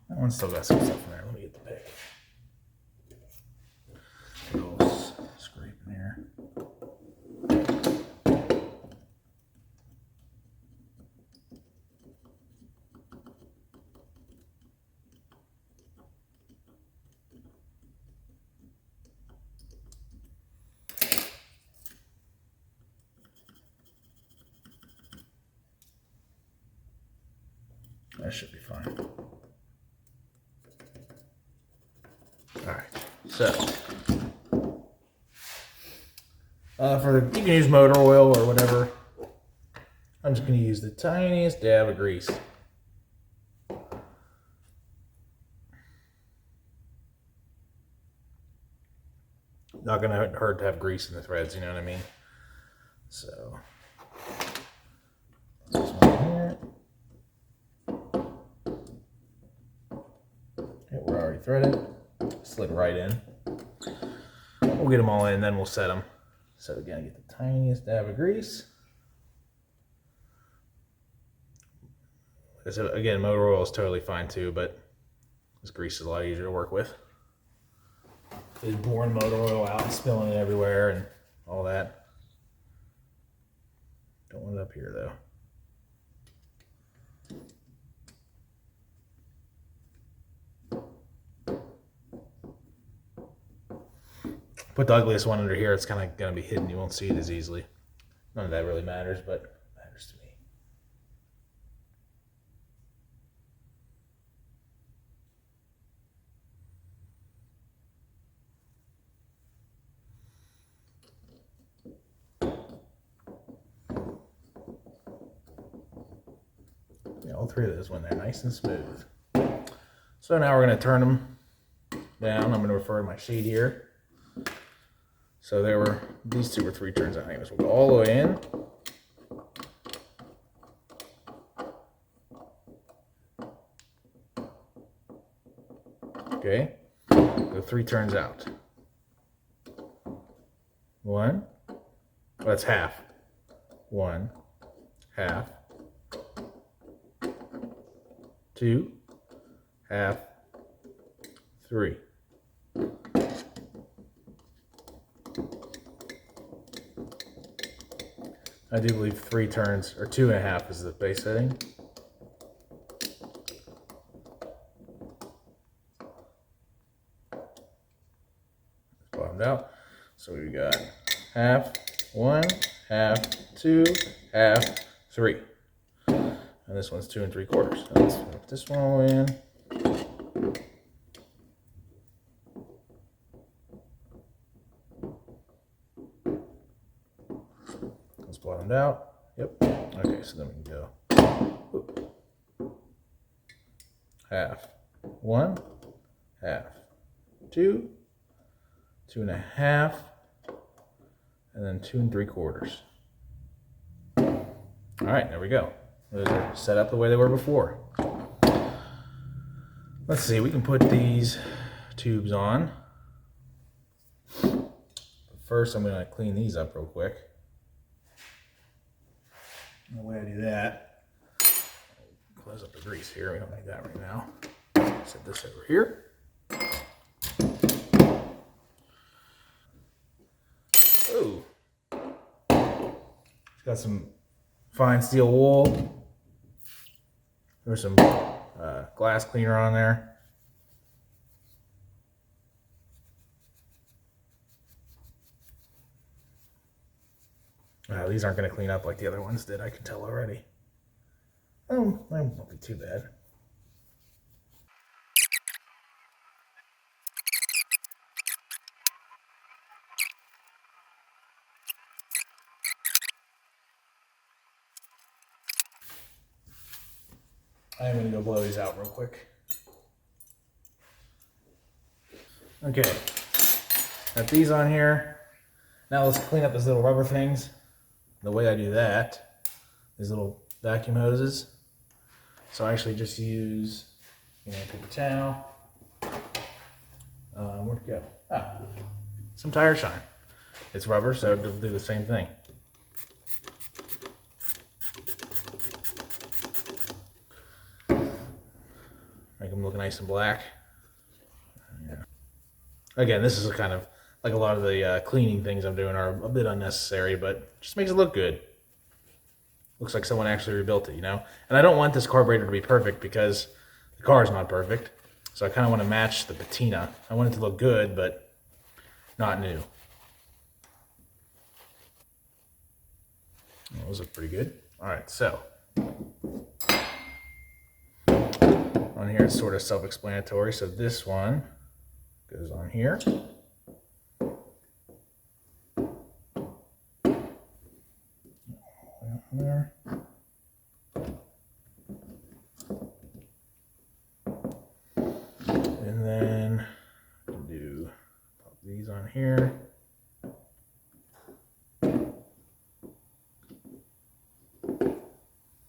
That one's still got some stuff in there. Let me get the pick. A little scrape in here. That should be fine. Alright, so you can use motor oil or whatever. I'm just going to use the tiniest dab of grease. Not going to hurt to have grease in the threads, you know what I mean? So, this one here. Okay, we're already threaded. Slid right in. We'll get them all in, then we'll set them. So again, get the tiniest dab of grease. So again, motor oil is totally fine too, but this grease is a lot easier to work with. Just pouring motor oil out and spilling it everywhere and all that. Don't want it up here though. Put the ugliest one under here, it's kind of going to be hidden. You won't see it as easily. None of that really matters, but it matters to me. Yeah, all three of those went there nice and smooth. So now we're going to turn them down. I'm going to refer to my sheet here. So these two were 3 turns, I think. So we'll go all the way in. Okay, go 3 turns out. 1, that's half. 1, half. 2, half. 3. I do believe 3 turns, or 2.5 is the base setting. Bottomed out. So we got half, 1, half, 2, half, 3. And this one's 2 3/4. So let's put this one all in. Bottomed out. Yep. Okay, so then we can go half, 1, half, 2, 2.5, and then 2 3/4. All right, there we go. Those are set up the way they were before. Let's see, we can put these tubes on. But first, I'm going to clean these up real quick. And the way I do that, close up the grease here. We don't need that right now. Set this over here. Oh, it's got some fine steel wool. There's some glass cleaner on there. These aren't going to clean up like the other ones did, I can tell already. Oh, that won't be too bad. I'm going to go blow these out real quick. Okay, got these on here. Now let's clean up these little rubber things. The way I do that, these little vacuum hoses. So I actually just use, paper towel. Where'd it go? Ah, some tire shine. It's rubber, so it'll do the same thing. Make them look nice and black. Yeah. Again, this is kind of like a lot of the cleaning things I'm doing are a bit unnecessary, but just makes it look good. Looks like someone actually rebuilt it, And I don't want this carburetor to be perfect because the car is not perfect. So I kind of want to match the patina. I want it to look good, but not new. Those look pretty good. All right, so on here it's sort of self-explanatory. So this one goes on here. There. And then pop these on here.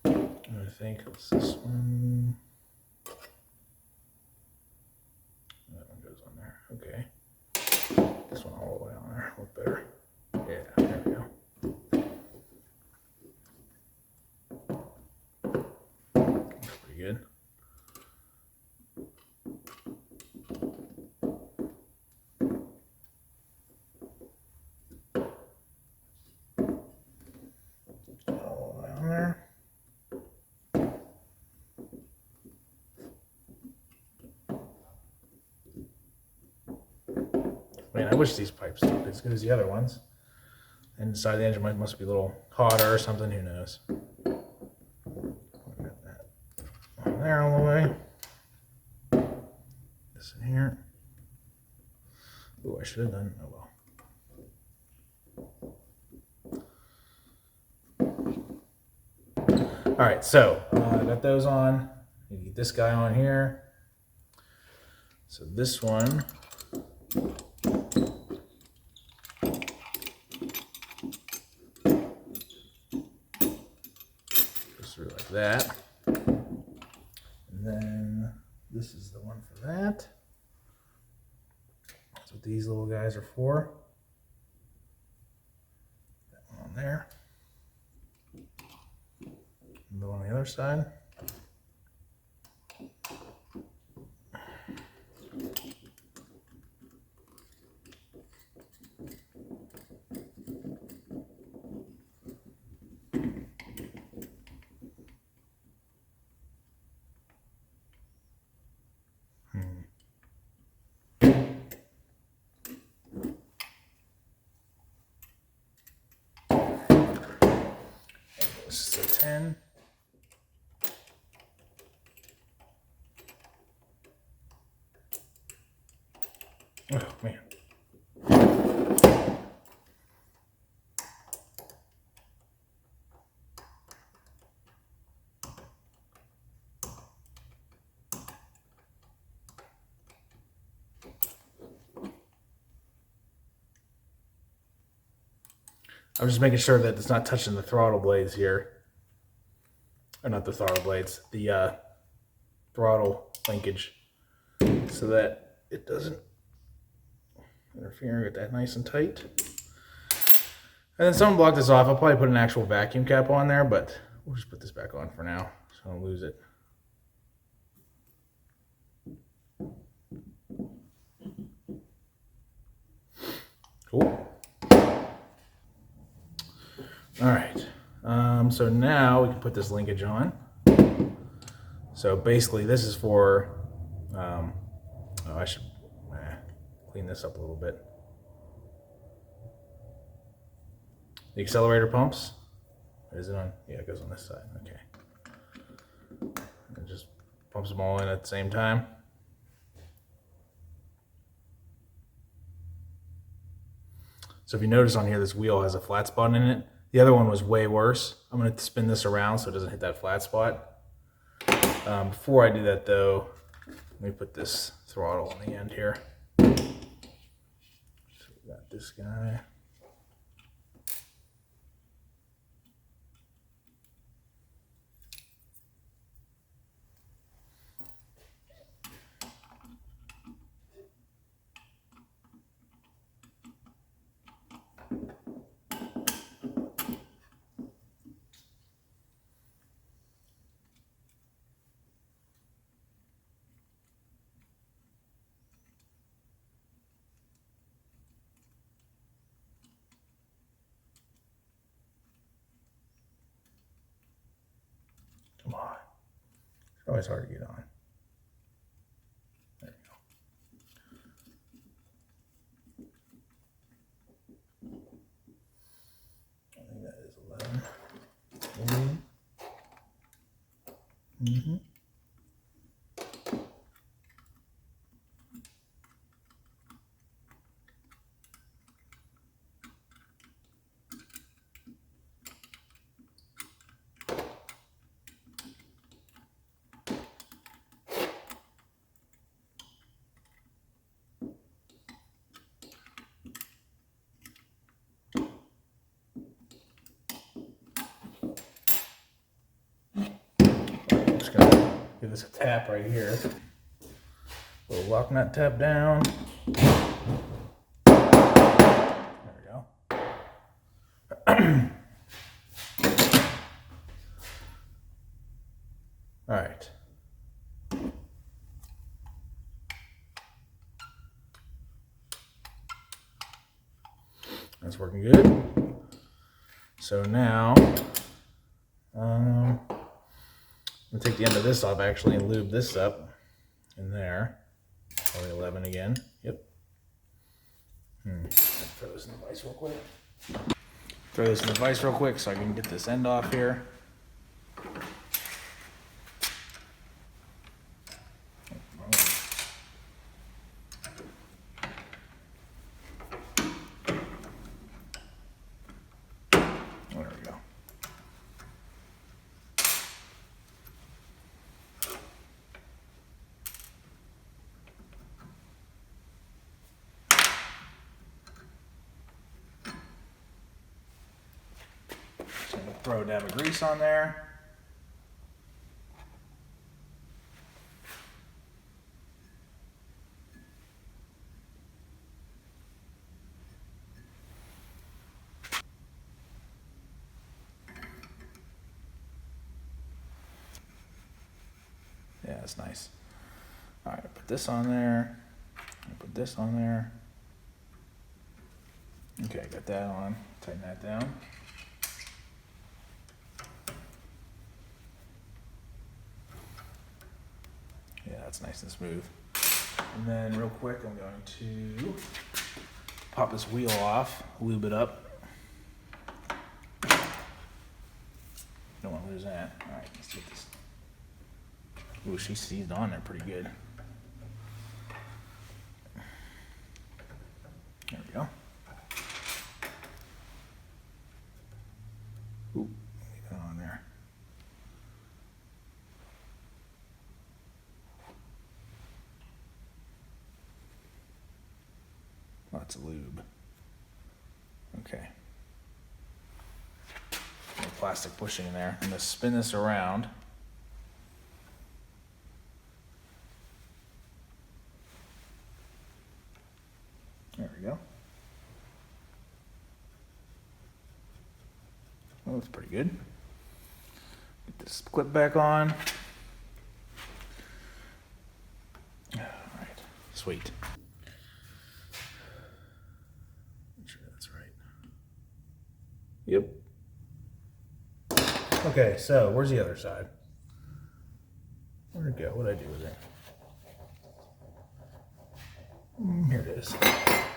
I think it's this one. That one goes on there. Okay. This one all the way on there. Look better. Yeah, there we go. Looks pretty good. All the way on there. Man, I wish these pipes looked as good as the other ones. Inside the engine must be a little hotter or something, who knows. Got that on there all the way. This in here. Oh, I should have done, oh well. All right, so I got those on. You get this guy on here. So this one goes through like that. And then this is the one for that. That's what these little guys are for. That one on there. And the one on the other side. This is a 10. Oh man. I'm just making sure that it's not touching the throttle blades here. Or not the throttle blades, the throttle linkage, so that it doesn't interfere. Get that nice and tight. And then someone blocked this off. I'll probably put an actual vacuum cap on there, but we'll just put this back on for now so I don't lose it. Cool. All right. So now we can put this linkage on. So basically, this is for. I should clean this up a little bit. The accelerator pumps. Is it on? Yeah, it goes on this side. Okay. It just pumps them all in at the same time. So if you notice on here, this wheel has a flat spot in it. The other one was way worse. I'm going to spin this around so it doesn't hit that flat spot. Before I do that though, let me put this throttle on the end here. So we got this guy. Come on. It's always hard to get on. There we go. I think that is 11. Mm-hmm. I'm just gonna give this a tap right here. Little lock nut tap down. There we go. All right. That's working good. So now, I'm gonna take the end of this off actually and lube this up in there. Probably 11 again. Yep. Throw this in the vise real quick. Throw this in the vise real quick so I can get this end off here. There we go. Just gonna throw a dab of grease on there. Yeah, that's nice. All right, put this on there. Put this on there. Okay, got that on. Tighten that down. Yeah, that's nice and smooth. And then real quick, I'm going to pop this wheel off, lube it up. Don't want to lose that. All right, let's get this. Ooh, she seized on there pretty good. There we go. Ooh, leave that on there. Lots of lube. Okay. plastic bushing in there. I'm going to spin this around. There we go. Well, that's pretty good. Get this clip back on. All right, sweet. Make sure that's right. Yep. Okay, so where's the other side? Where'd it go? What'd I do with it? Here it is.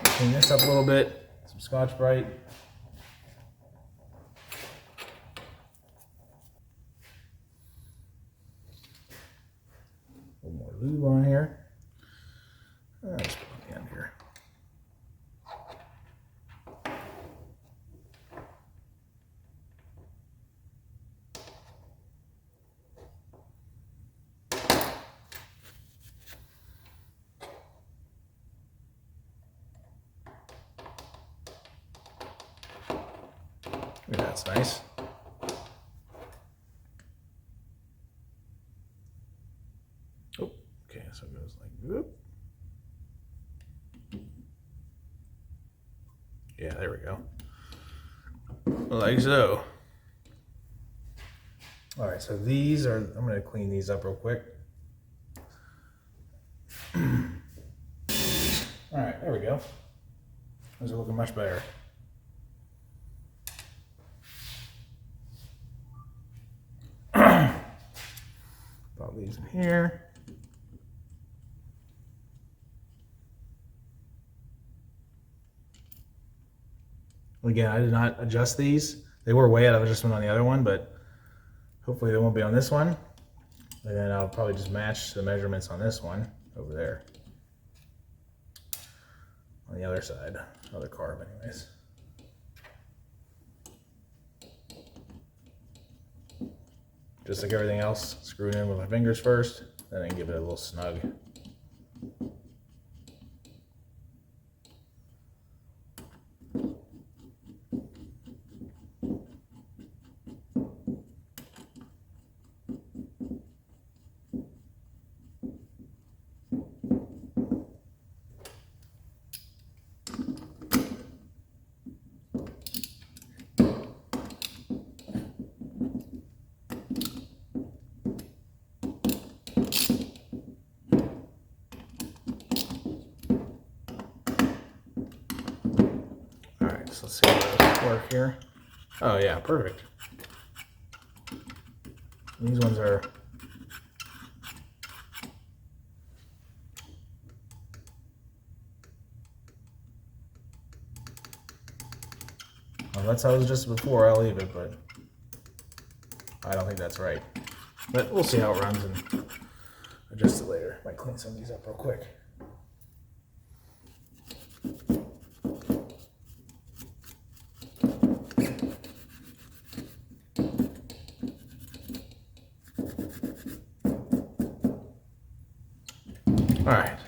Clean this up a little bit. Some Scotch-Brite. A little more lube on here. Let's put it on the end here. Yeah, that's nice. Oh, okay, so it goes like whoop. Yeah, there we go. Like so. All right, so these are, I'm going to clean these up real quick. All right, there we go. Those are looking much better. Pop these in here. Again, I did not adjust these. They were way out of adjustment on the other one, but hopefully they won't be on this one. And then I'll probably just match the measurements on this one over there. On the other side, other carb anyways. Just like everything else, screw it in with my fingers first, then I can give it a little snug. So let's see how those work here. Oh yeah, perfect. These ones are well, that's how it was just before. I'll leave it, but I don't think that's right. But we'll see how it runs and adjust it later. Might clean some of these up real quick. All right.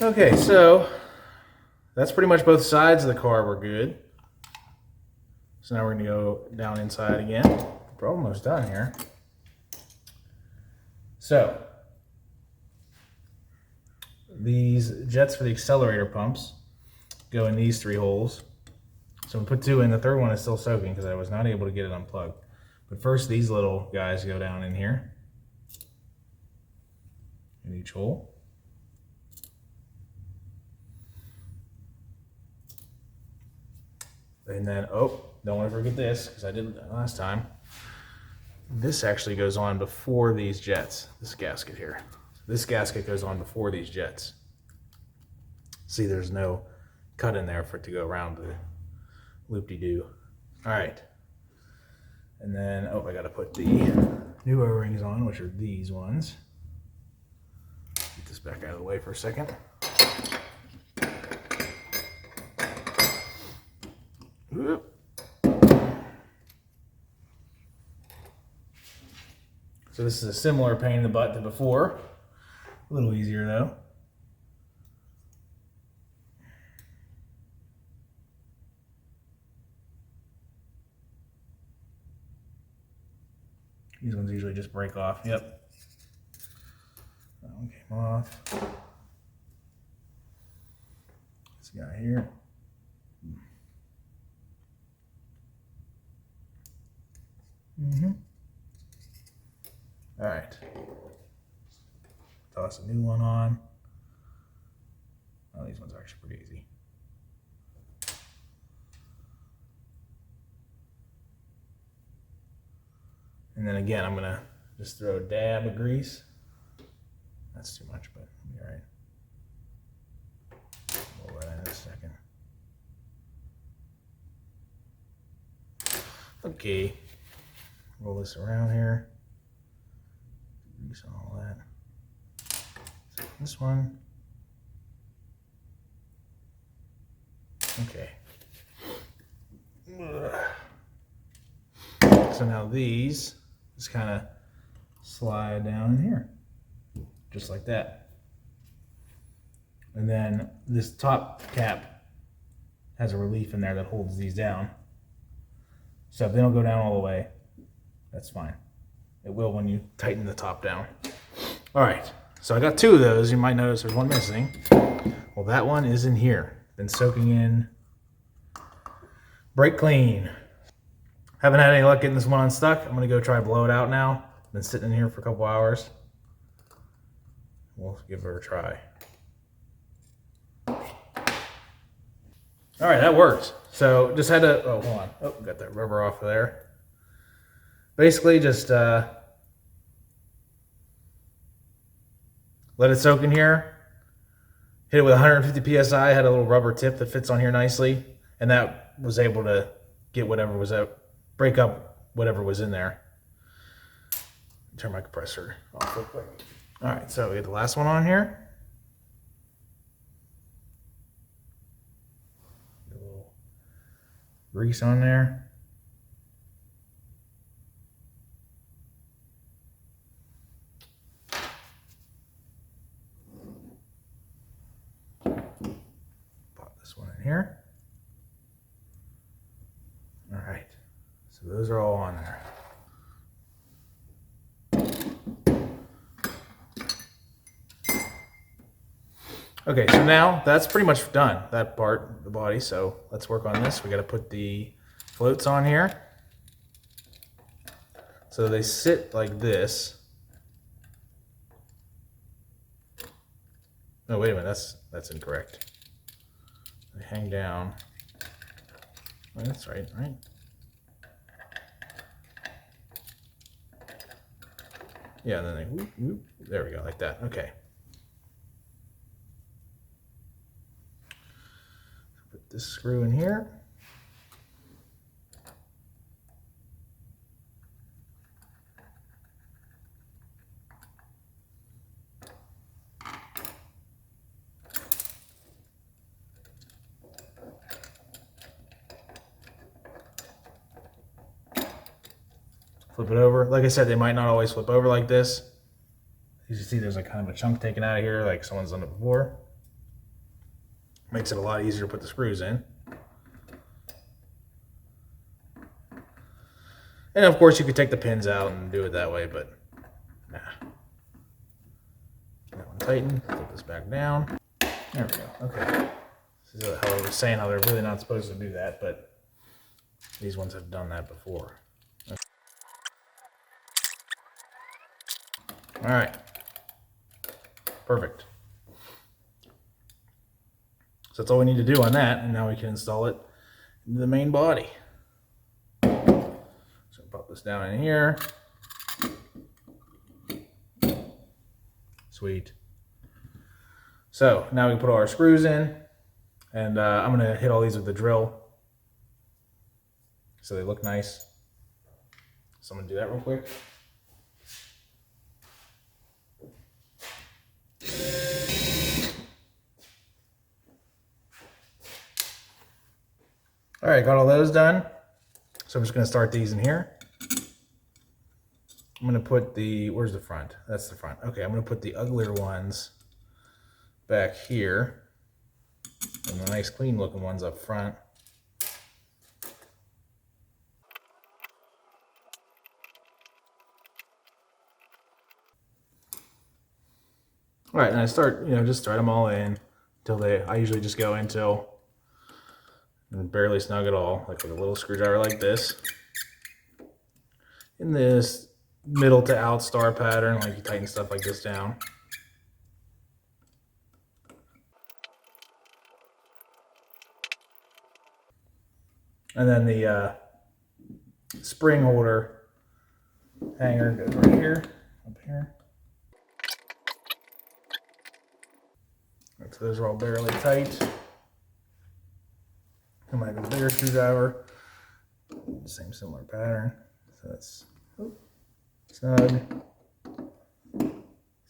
Okay, so that's pretty much both sides of the car were good. So now we're going to go down inside again. We're almost done here. So these jets for the accelerator pumps go in these 3 holes. So we put 2 in. The third one is still soaking because I was not able to get it unplugged. But first, these little guys go down in here, in each hole. And then, oh, don't want to forget this because I did it last time. This actually goes on before these jets, this gasket here. This gasket goes on before these jets. See, there's no cut in there for it to go around the loop-de-doo. All right. And then, oh, I got to put the new O-rings on, which are these ones. Get this back out of the way for a second. Whoop. So this is a similar pain in the butt to before. A little easier though. These ones usually just break off. Yep. That one came off. This guy here. All right. Toss a new one on. Oh, these ones are actually pretty easy. And then again, I'm gonna just throw a dab of grease. That's too much, but it'll be all right. Roll that in a second. Okay. Roll this around here. Grease on all that. This one. Okay. So now these just kind of slide down in here, just like that. And then this top cap has a relief in there that holds these down. So if they don't go down all the way, that's fine. It will when you tighten the top down. All right, so I got two of those. You might notice there's one missing. Well, that one is in here. Been soaking in brake clean. Haven't had any luck getting this one unstuck. I'm gonna go try to blow it out now. Been sitting in here for a couple hours. We'll give her a try. All right, that worked. So just had to, oh, hold on. Oh, got that rubber off of there. Basically just let it soak in here. Hit it with 150 PSI, had a little rubber tip that fits on here nicely. And that was able to get whatever was out, break up whatever was in there. Turn my compressor off real quick. All right, so we get the last one on here. Get a little grease on there. Pop this one in here. All right, so those are all on there. Okay, so now that's pretty much done, that part, the body. So let's work on this. We got to put the floats on here. So they sit like this. Oh, wait a minute, that's incorrect. They hang down. Oh, that's right, right? Yeah, and then they whoop, whoop. There we go, like that. Okay. Put this screw in here. Flip it over. Like I said, they might not always flip over like this. As you see, there's like kind of a chunk taken out of here, like someone's done it before. Makes it a lot easier to put the screws in. And of course, you could take the pins out and do it that way, but nah. That one tighten. Flip this back down. There we go. Okay. This is how I was saying how they're really not supposed to do that, but these ones have done that before. All right, perfect. So that's all we need to do on that, and now we can install it into the main body. So pop this down in here. Sweet. So now we can put all our screws in, and I'm gonna hit all these with the drill so they look nice. So I'm gonna do that real quick. All right, got all those done. So I'm just gonna start these in here. I'm gonna put the, where's the front? That's the front. Okay, I'm gonna put the uglier ones back here and the nice clean looking ones up front. All right, and I start, just thread them all in until I usually just go until and barely snug at all, like with a little screwdriver like this. In this middle to out star pattern, like you tighten stuff like this down. And then the spring holder hanger goes right here, up here. Right, so those are all barely tight. I might have a bigger screwdriver. Same similar pattern. So that's snug,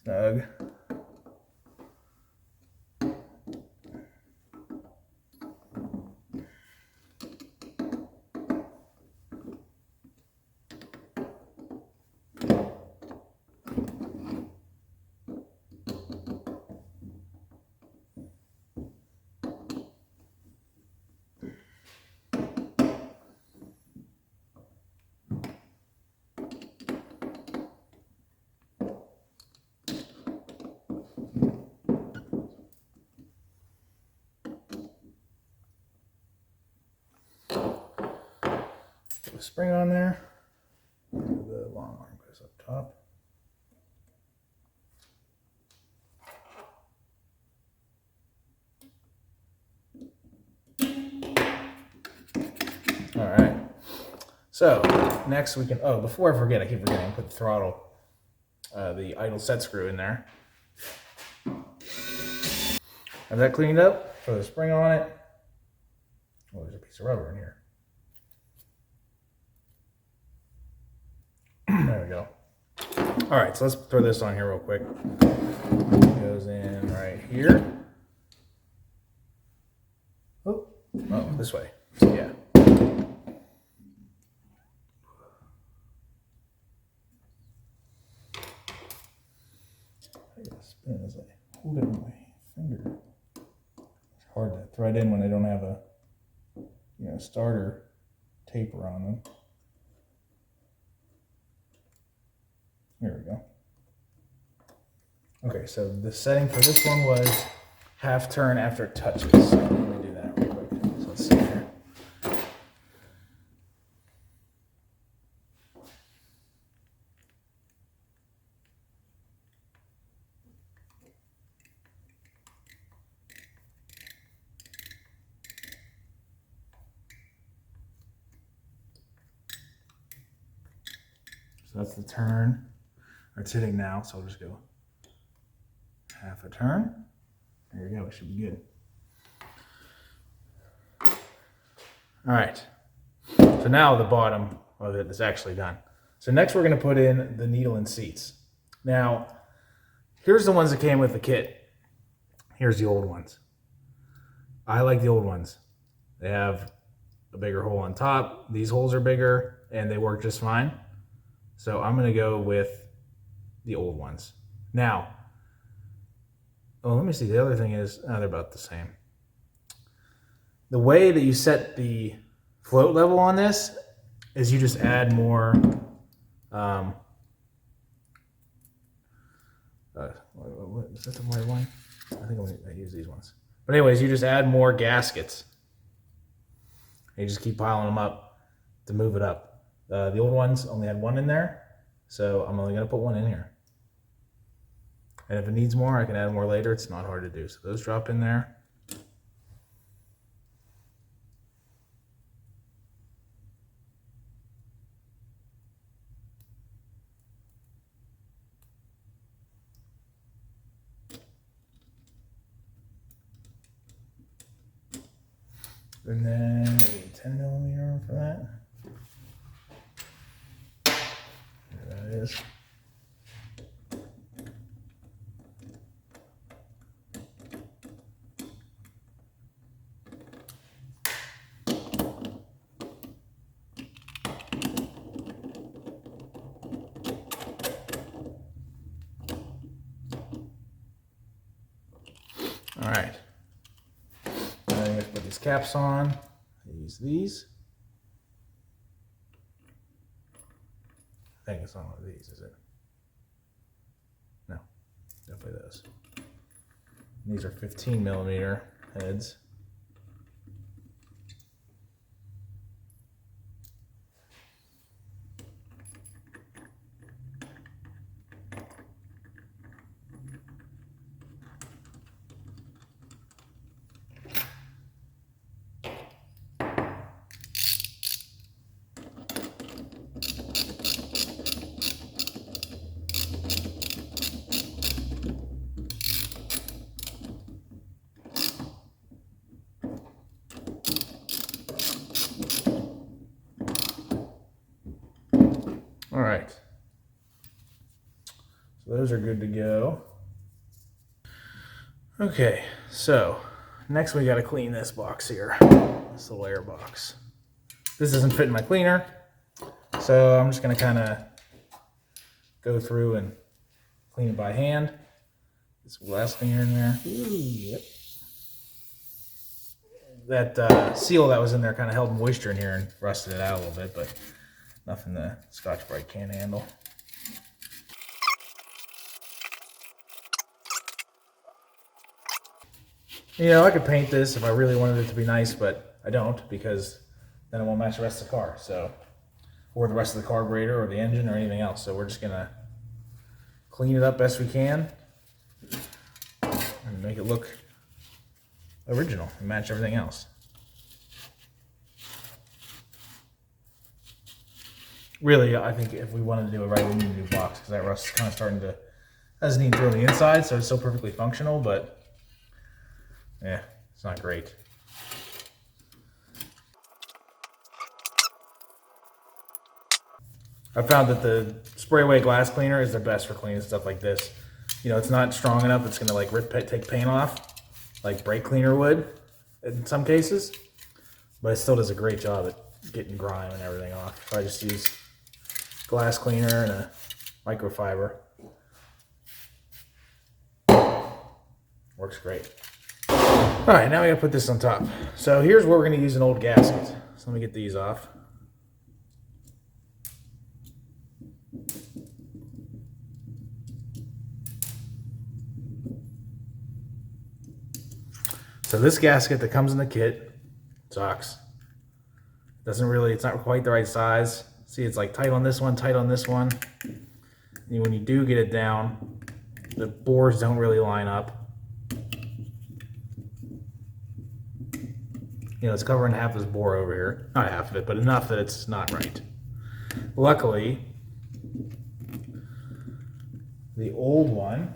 snug. The spring on there. The long arm goes up top. All right. So next we can. Oh, before I forget, I keep forgetting. Put the throttle, the idle set screw in there. Have that cleaned up. Throw the spring on it. Oh, there's a piece of rubber in here. There we go. All right, so let's throw this on here real quick. It goes in right here. Oh, this way. So yeah. I gotta spin as I hold it with my finger. It's hard to thread in when I don't have a starter taper on them. Here we go. Okay, so the setting for this one was half turn after it touches. So let me do that real quick. So let's see here. So that's the turn. It's hitting now, so I'll just go half a turn. There you go, it should be good. All right, so now the bottom of it is actually done. So next we're gonna put in the needle and seats. Now, here's the ones that came with the kit. Here's the old ones. I like the old ones. They have a bigger hole on top. These holes are bigger and they work just fine. So I'm gonna go with the old ones. Now, let me see. The other thing is, they're about the same. The way that you set the float level on this is you just add more. Is that the right one? I think I use these ones. But anyways, you just add more gaskets. And you just keep piling them up to move it up. The old ones only had one in there, so I'm only going to put one in here. And if it needs more, I can add more later. It's not hard to do. So those drop in there. And then maybe 10 millimeter for that. There that is. All right. Now I'm going to put these caps on. I use these. I think it's on one of these, is it? No, definitely those. These are 15mm heads. All right, so those are good to go. Okay, so next we got to clean this box here, this little air box. This doesn't fit in my cleaner, so I'm just going to kind of go through and clean it by hand. Get some glass cleaner in there. Ooh, yep. That seal that was in there kind of held moisture in here and rusted it out a little bit, but nothing the Scotch-Brite can't handle. You know, I could paint this if I really wanted it to be nice, but I don't, because then it won't match the rest of the car, so, or the rest of the carburetor or the engine or anything else. So we're just gonna clean it up best we can and make it look original and match everything else. Really, I think if we wanted to do it right, we need a new box, because that rust is kind of starting to, doesn't even through the inside, so it's still perfectly functional, but yeah, it's not great. I found that the spray away glass cleaner is the best for cleaning stuff like this. You know, it's not strong enough, it's gonna like take paint off, like brake cleaner would in some cases, but it still does a great job at getting grime and everything off. So I just use glass cleaner and a microfiber. Works great. All right, now we gotta put this on top. So here's where we're gonna use an old gasket. So let me get these off. So this gasket that comes in the kit sucks. Doesn't really, it's not quite the right size. See, it's like tight on this one, tight on this one. And when you do get it down, the bores don't really line up. You know, it's covering half this bore over here. Not half of it, but enough that it's not right. Luckily, the old one,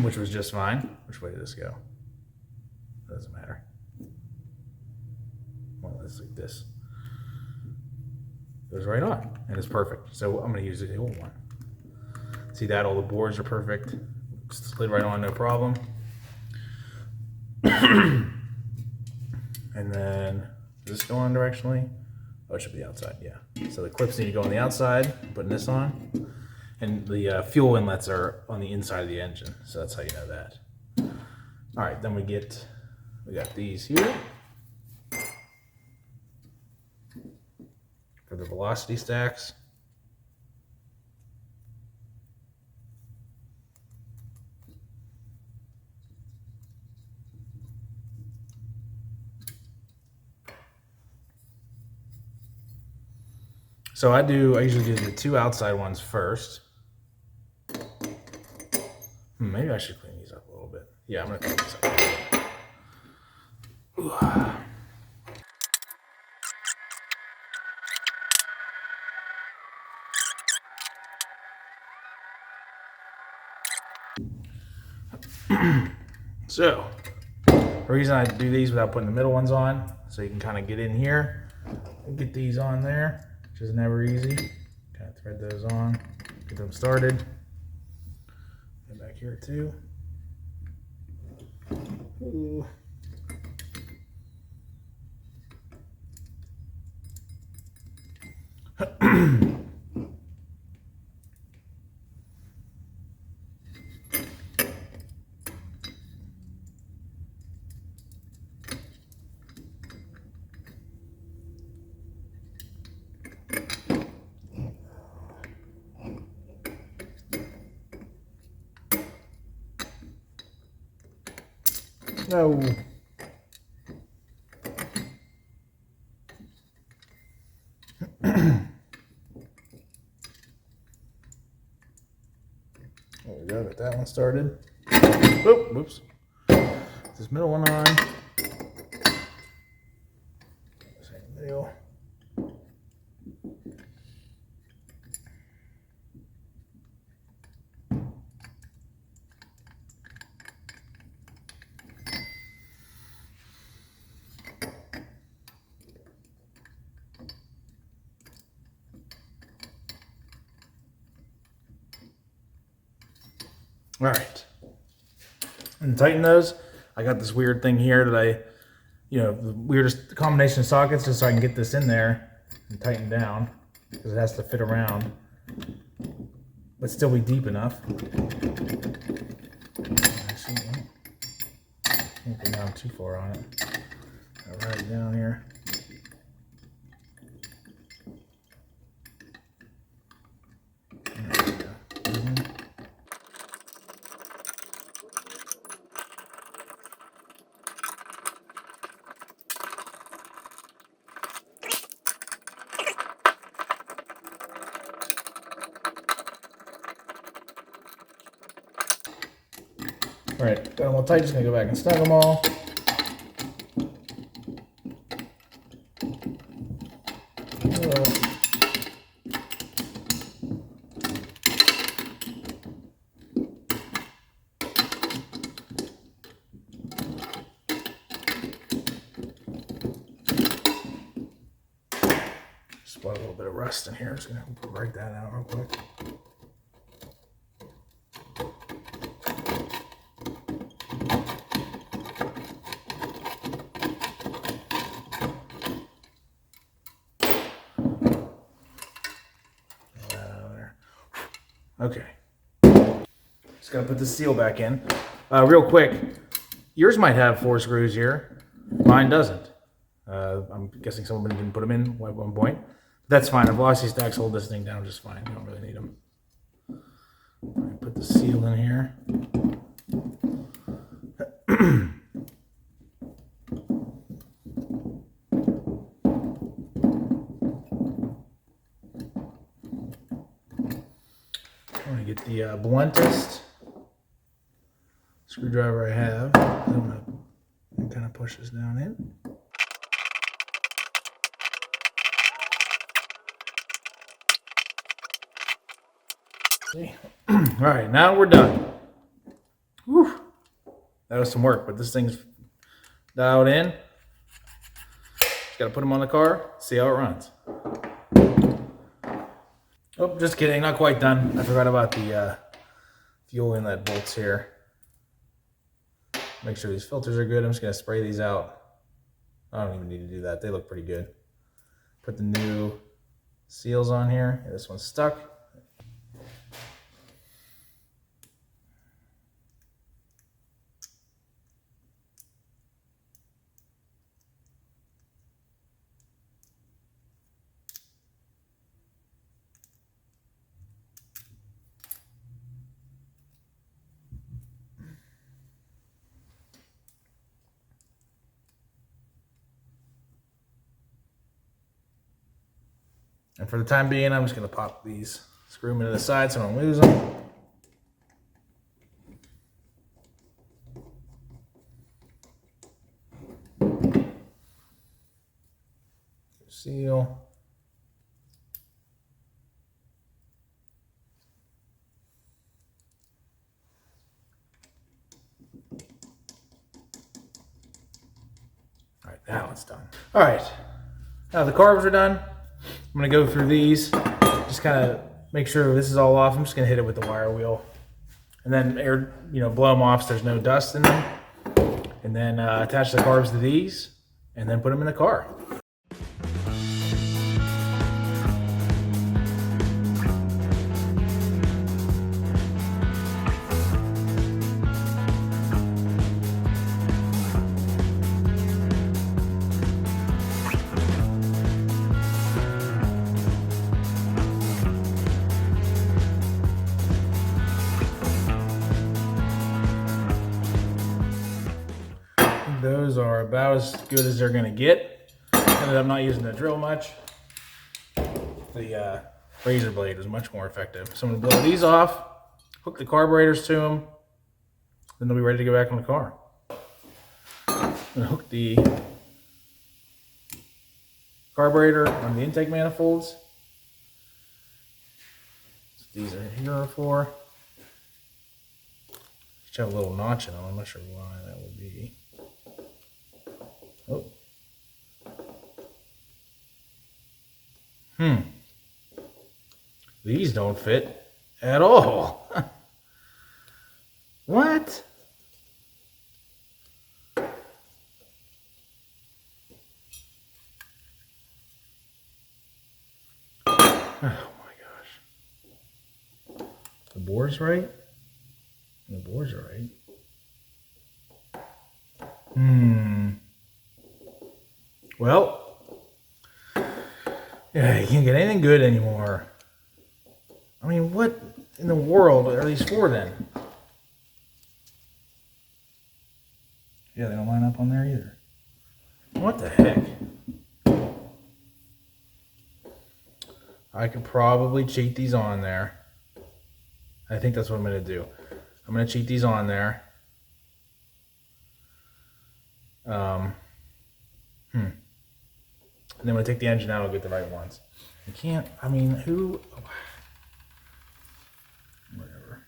which was just fine. Which way did this go? Doesn't matter. Well, it's like this. Goes right on, and it's perfect. So I'm going to use the old one. See that? All the boards are perfect. Slid right on, no problem. And then, does this go on directionally? Oh, it should be outside, yeah. So the clips need to go on the outside, putting this on. And the fuel inlets are on the inside of the engine, so that's how you know that. All right, then we got these here for the velocity stacks. So I usually do the two outside ones first. Maybe I should clean these up a little bit. Yeah, I'm gonna clean these up a little bit. So, the reason I do these without putting the middle ones on, so you can kind of get in here and get these on there, which is never easy. Kind of thread those on, get them started. And back here too. Ooh. No. There we go, get that one started. Oh, whoops. This middle one on. Same deal. All right. And tighten those. I got this weird thing here that the weirdest combination of sockets just so I can get this in there and tighten down because it has to fit around, but still be deep enough. Actually, can't go down too far on it. I'll write it down here. There we go. All right, got them all tight. Just gonna go back and snug them all. Spot a little bit of rust in here. I'm just gonna break that out real quick. Okay, just gotta put the seal back in. Real quick, yours might have 4 screws here. Mine doesn't. I'm guessing someone didn't put them in at one point. That's fine. I've lost these stacks. Hold this thing down just fine. You don't really need them. Put the seal in here. Get the bluntest screwdriver I have. I'm going to kind of push this down in. See? All right, now we're done. Whew. That was some work, but this thing's dialed in. Just got to put them on the car, see how it runs. Oh, just kidding, not quite done. I forgot about the fuel inlet bolts here. Make sure these filters are good. I'm just gonna spray these out. I don't even need to do that. They look pretty good. Put the new seals on here. Yeah, this one's stuck. And for the time being, I'm just going to pop these, screw them into the side so I don't lose them. Seal. All right, now it's done. All right, now the carbs are done. I'm gonna go through these, just kind of make sure this is all off. I'm just gonna hit it with the wire wheel, and then air, blow them off so there's no dust in them, and then attach the carbs to these, and then put them in the car. those are about as good as they're gonna get. Ended up not using the drill much. The razor blade was much more effective. So I'm gonna blow these off, hook the carburetors to them, then they'll be ready to go back on the car. I'm gonna hook the carburetor on the intake manifolds. So these are here for. Each have a little notch in them. I'm not sure why that would be. Oh. These don't fit at all. What? Oh my gosh. The bore's right? The bore's are right. Well, yeah, you can't get anything good anymore. I mean, what in the world are these for then? Yeah, they don't line up on there either. What the heck? I could probably cheat these on there. I think that's what I'm going to do. I'm going to cheat these on there. And then when I take the engine out, I'll get the right ones. I can't, I mean, who... Whatever.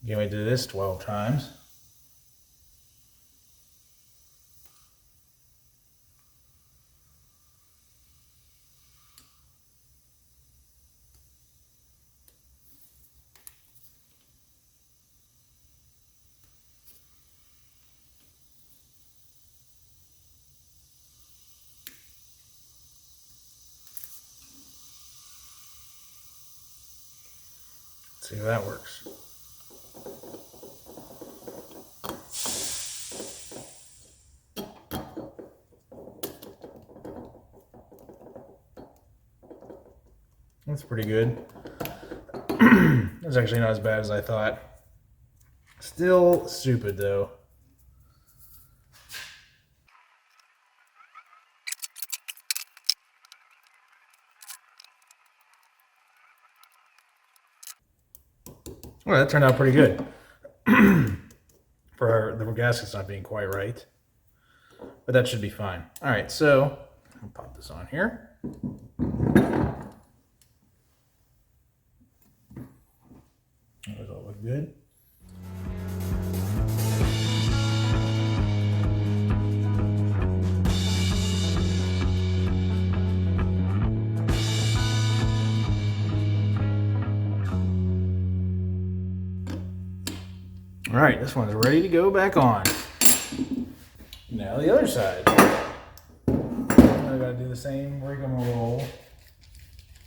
Get me to do this 12 times. Let's see how that works. That's pretty good. That's actually not as bad as I thought. Still stupid though. Well, that turned out pretty good. For the gaskets not being quite right. But that should be fine. Alright, so I'll pop this on here. Those all look good. All right, this one's ready to go back on. Now the other side. I gotta do the same rigmarole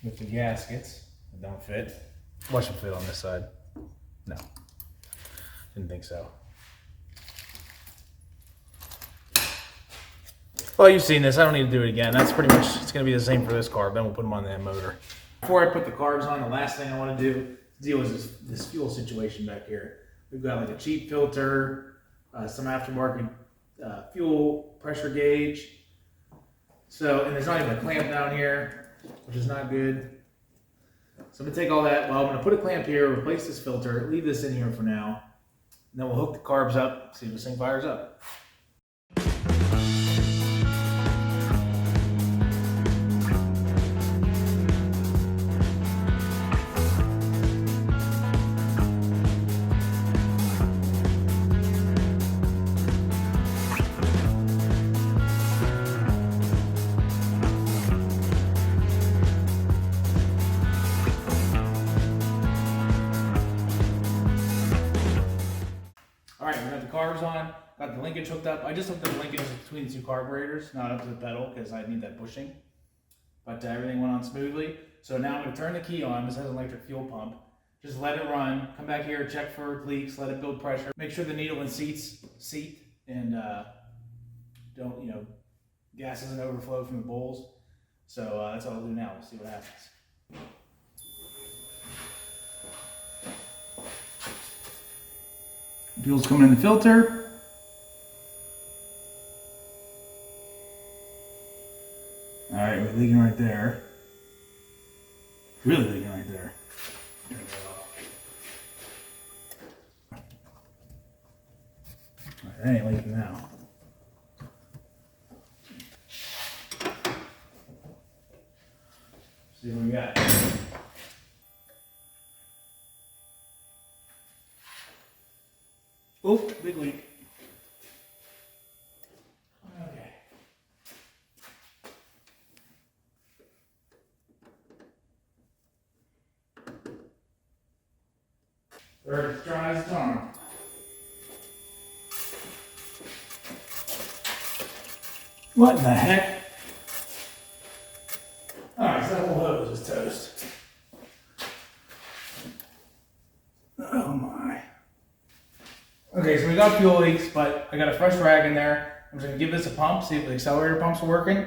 with the gaskets that don't fit. Watch them fit on this side. No, didn't think so. Well, you've seen this. I don't need to do it again. That's pretty much, it's going to be the same for this carb. Then we'll put them on that motor. Before I put the carbs on, the last thing I want to do is deal with this fuel situation back here. We've got like a cheap filter, some aftermarket fuel pressure gauge. So, and there's not even a clamp down here, which is not good. So I'm going to take all that. Well, I'm going to put a clamp here, replace this filter, leave this in here for now. And then we'll hook the carbs up, see if this thing fires up. carbs on, got the linkage hooked up. I just hooked up the linkage between the two carburetors, not up to the pedal because I need that bushing. But everything went on smoothly. So now I'm going to turn the key on. This has an electric fuel pump. Just let it run. Come back here, check for leaks, let it build pressure. Make sure the needle and seat and don't, gas doesn't overflow from the bowls. So that's all I'll do now. We'll see what happens. Fuel's coming in the filter. All right, we're leaking right there. Really leaking right there. All right, that ain't leaking now. See what we got. Oh, big leak. Okay. Or as dry as tongue. What in the heck? Alright, so that whole hose is toast. Oh my. Okay, so we got fuel leaks, but I got a fresh rag in there. I'm just gonna give this a pump, see if the accelerator pumps are working,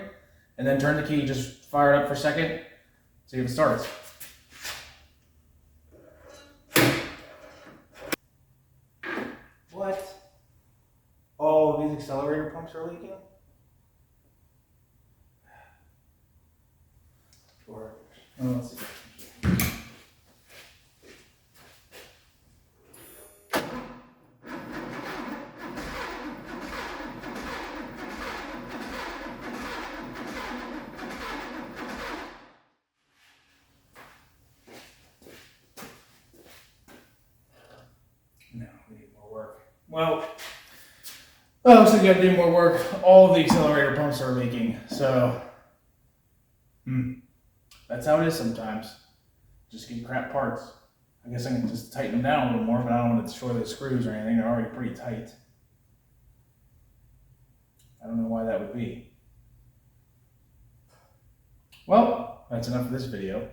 and then turn the key, just fire it up for a second, see if it starts. What? All of these accelerator pumps are leaking? Or, let's see. No, we need more work. Well, looks like we gotta do more work. All of the accelerator pumps are leaking, so that's how it is sometimes. Just get crap parts. I guess I can just tighten them down a little more, but I don't want to destroy the screws or anything. They're already pretty tight. I don't know why that would be. Well, that's enough of this video.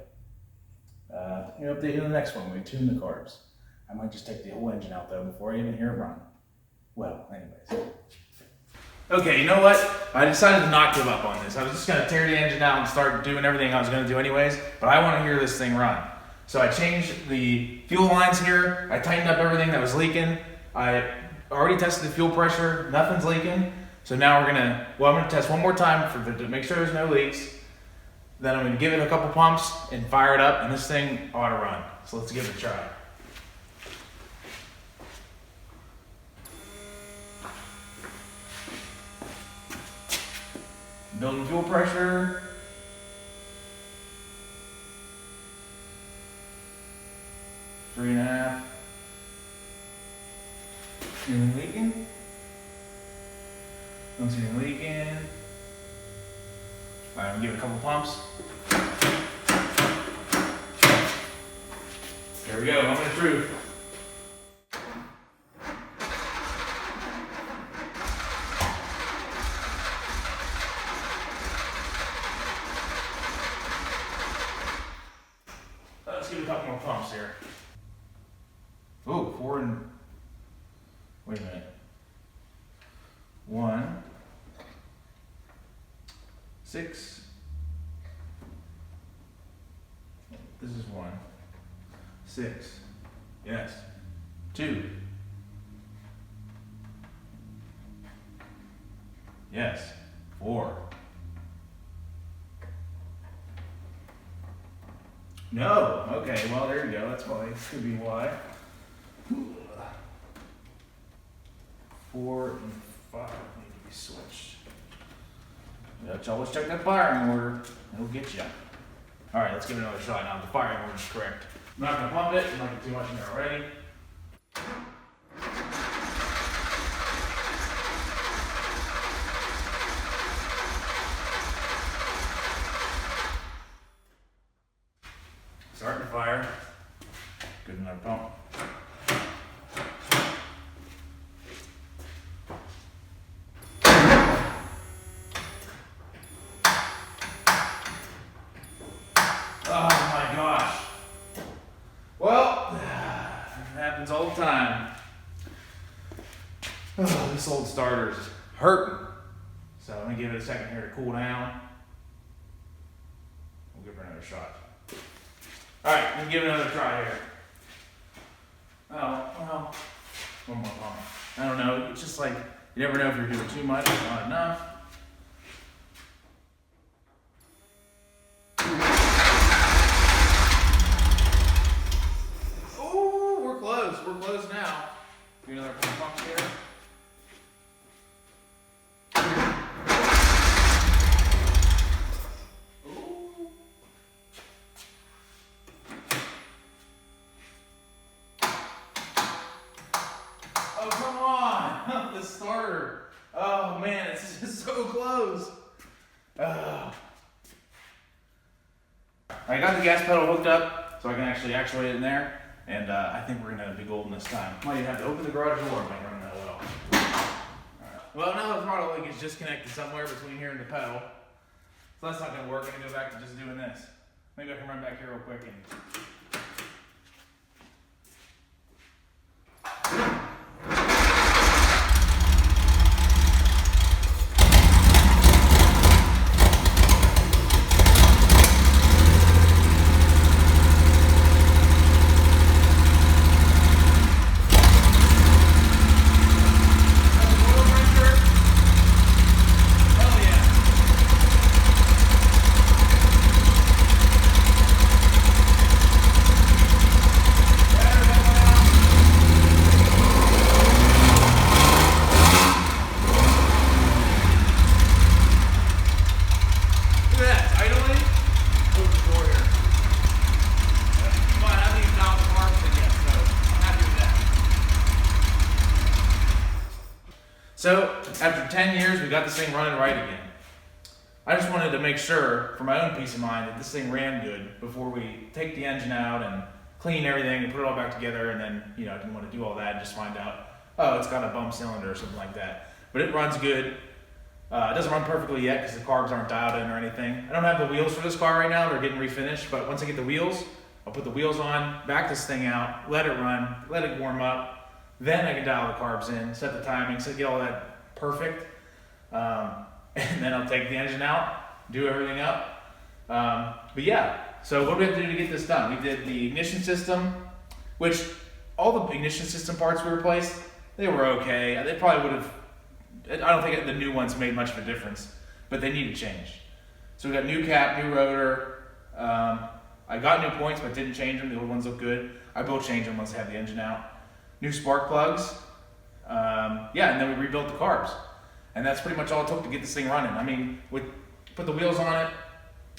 Update you in the next one when we tune the carbs. I might just take the whole engine out though before I even hear it run. Well, anyways. Okay, you know what? I decided to not give up on this. I was just going to tear the engine out and start doing everything I was going to do anyways, but I want to hear this thing run. So I changed the fuel lines here. I tightened up everything that was leaking. I already tested the fuel pressure. Nothing's leaking. So now I'm going to test one more time to make sure there's no leaks. Then I'm going to give it a couple pumps and fire it up, and this thing ought to run. So let's give it a try. Building fuel pressure. Three and a half. Anything leaking? Don't see anything leaking. Alright, I'm gonna give it a couple pumps. There we go, moment of truth. Let's give it a couple more pumps here. Oh, four and... Wait a minute. 1, 6. This is 1. 6. Yes. 2. Yes. 4. No. Okay. Well, there you go. That's why. This could be why. 4 and 5 need to be switched. Let's always check that firing order. It'll get you. All right. Let's give it another shot now. The firing order is correct. I'm not gonna pump it. I'm not gonna do too much in there already. Starting to fire. Good another pump. happens all the time. Oh, this old starter's hurting. So I'm gonna give it a second here to cool down. We'll give her another shot. All right, I'm gonna give it another try here. Oh, well, one more time. I don't know, it's just like, you never know if you're doing too much or not enough. Oh, we're close now. Do another couple pumps here. Oh, come on! The starter. Oh man, it's just so close. I got the gas pedal hooked up so I can actually actuate it in there, and I think we're gonna be golden this time. Might even have to open the garage door if I run that well. Alright. Well, now the throttle link is disconnected somewhere between here and the pedal, so that's not gonna work. I'm gonna go back to just doing this. Maybe I can run back here real quick and. So, after 10 years, we got this thing running right again. I just wanted to make sure, for my own peace of mind, that this thing ran good before we take the engine out and clean everything and put it all back together, and then, I didn't want to do all that and just find out, oh, it's got a bump cylinder or something like that. But it runs good. It doesn't run perfectly yet because the carbs aren't dialed in or anything. I don't have the wheels for this car right now. They're getting refinished, but once I get the wheels, I'll put the wheels on, back this thing out, let it run, let it warm up. Then I can dial the carbs in, set the timing, so get all that perfect. And then I'll take the engine out, do everything up. But yeah, so what do we have to do to get this done? We did the ignition system, which all the ignition system parts we replaced, they were okay. They probably would have, I don't think the new ones made much of a difference, but they need to change. So we got new cap, new rotor. I got new points, but didn't change them. The old ones look good. I will change them once I have the engine out. New spark plugs, and then we rebuilt the carbs. And that's pretty much all it took to get this thing running. I mean, we put the wheels on it,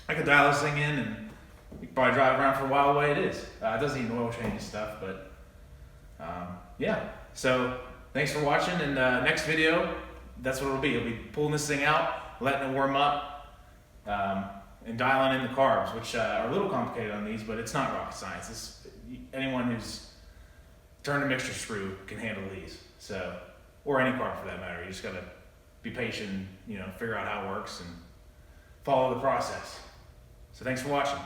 I could dial this thing in, and you could probably drive around for a while the way it is. It doesn't need oil change and stuff, but yeah. So thanks for watching, and next video, that's what it'll be. It'll be pulling this thing out, letting it warm up, and dialing in the carbs, which are a little complicated on these, but it's not rocket science. Anyone who's turned a mixture screw can handle these, so, or any carb for that matter. You just gotta be patient, figure out how it works and follow the process. So thanks for watching.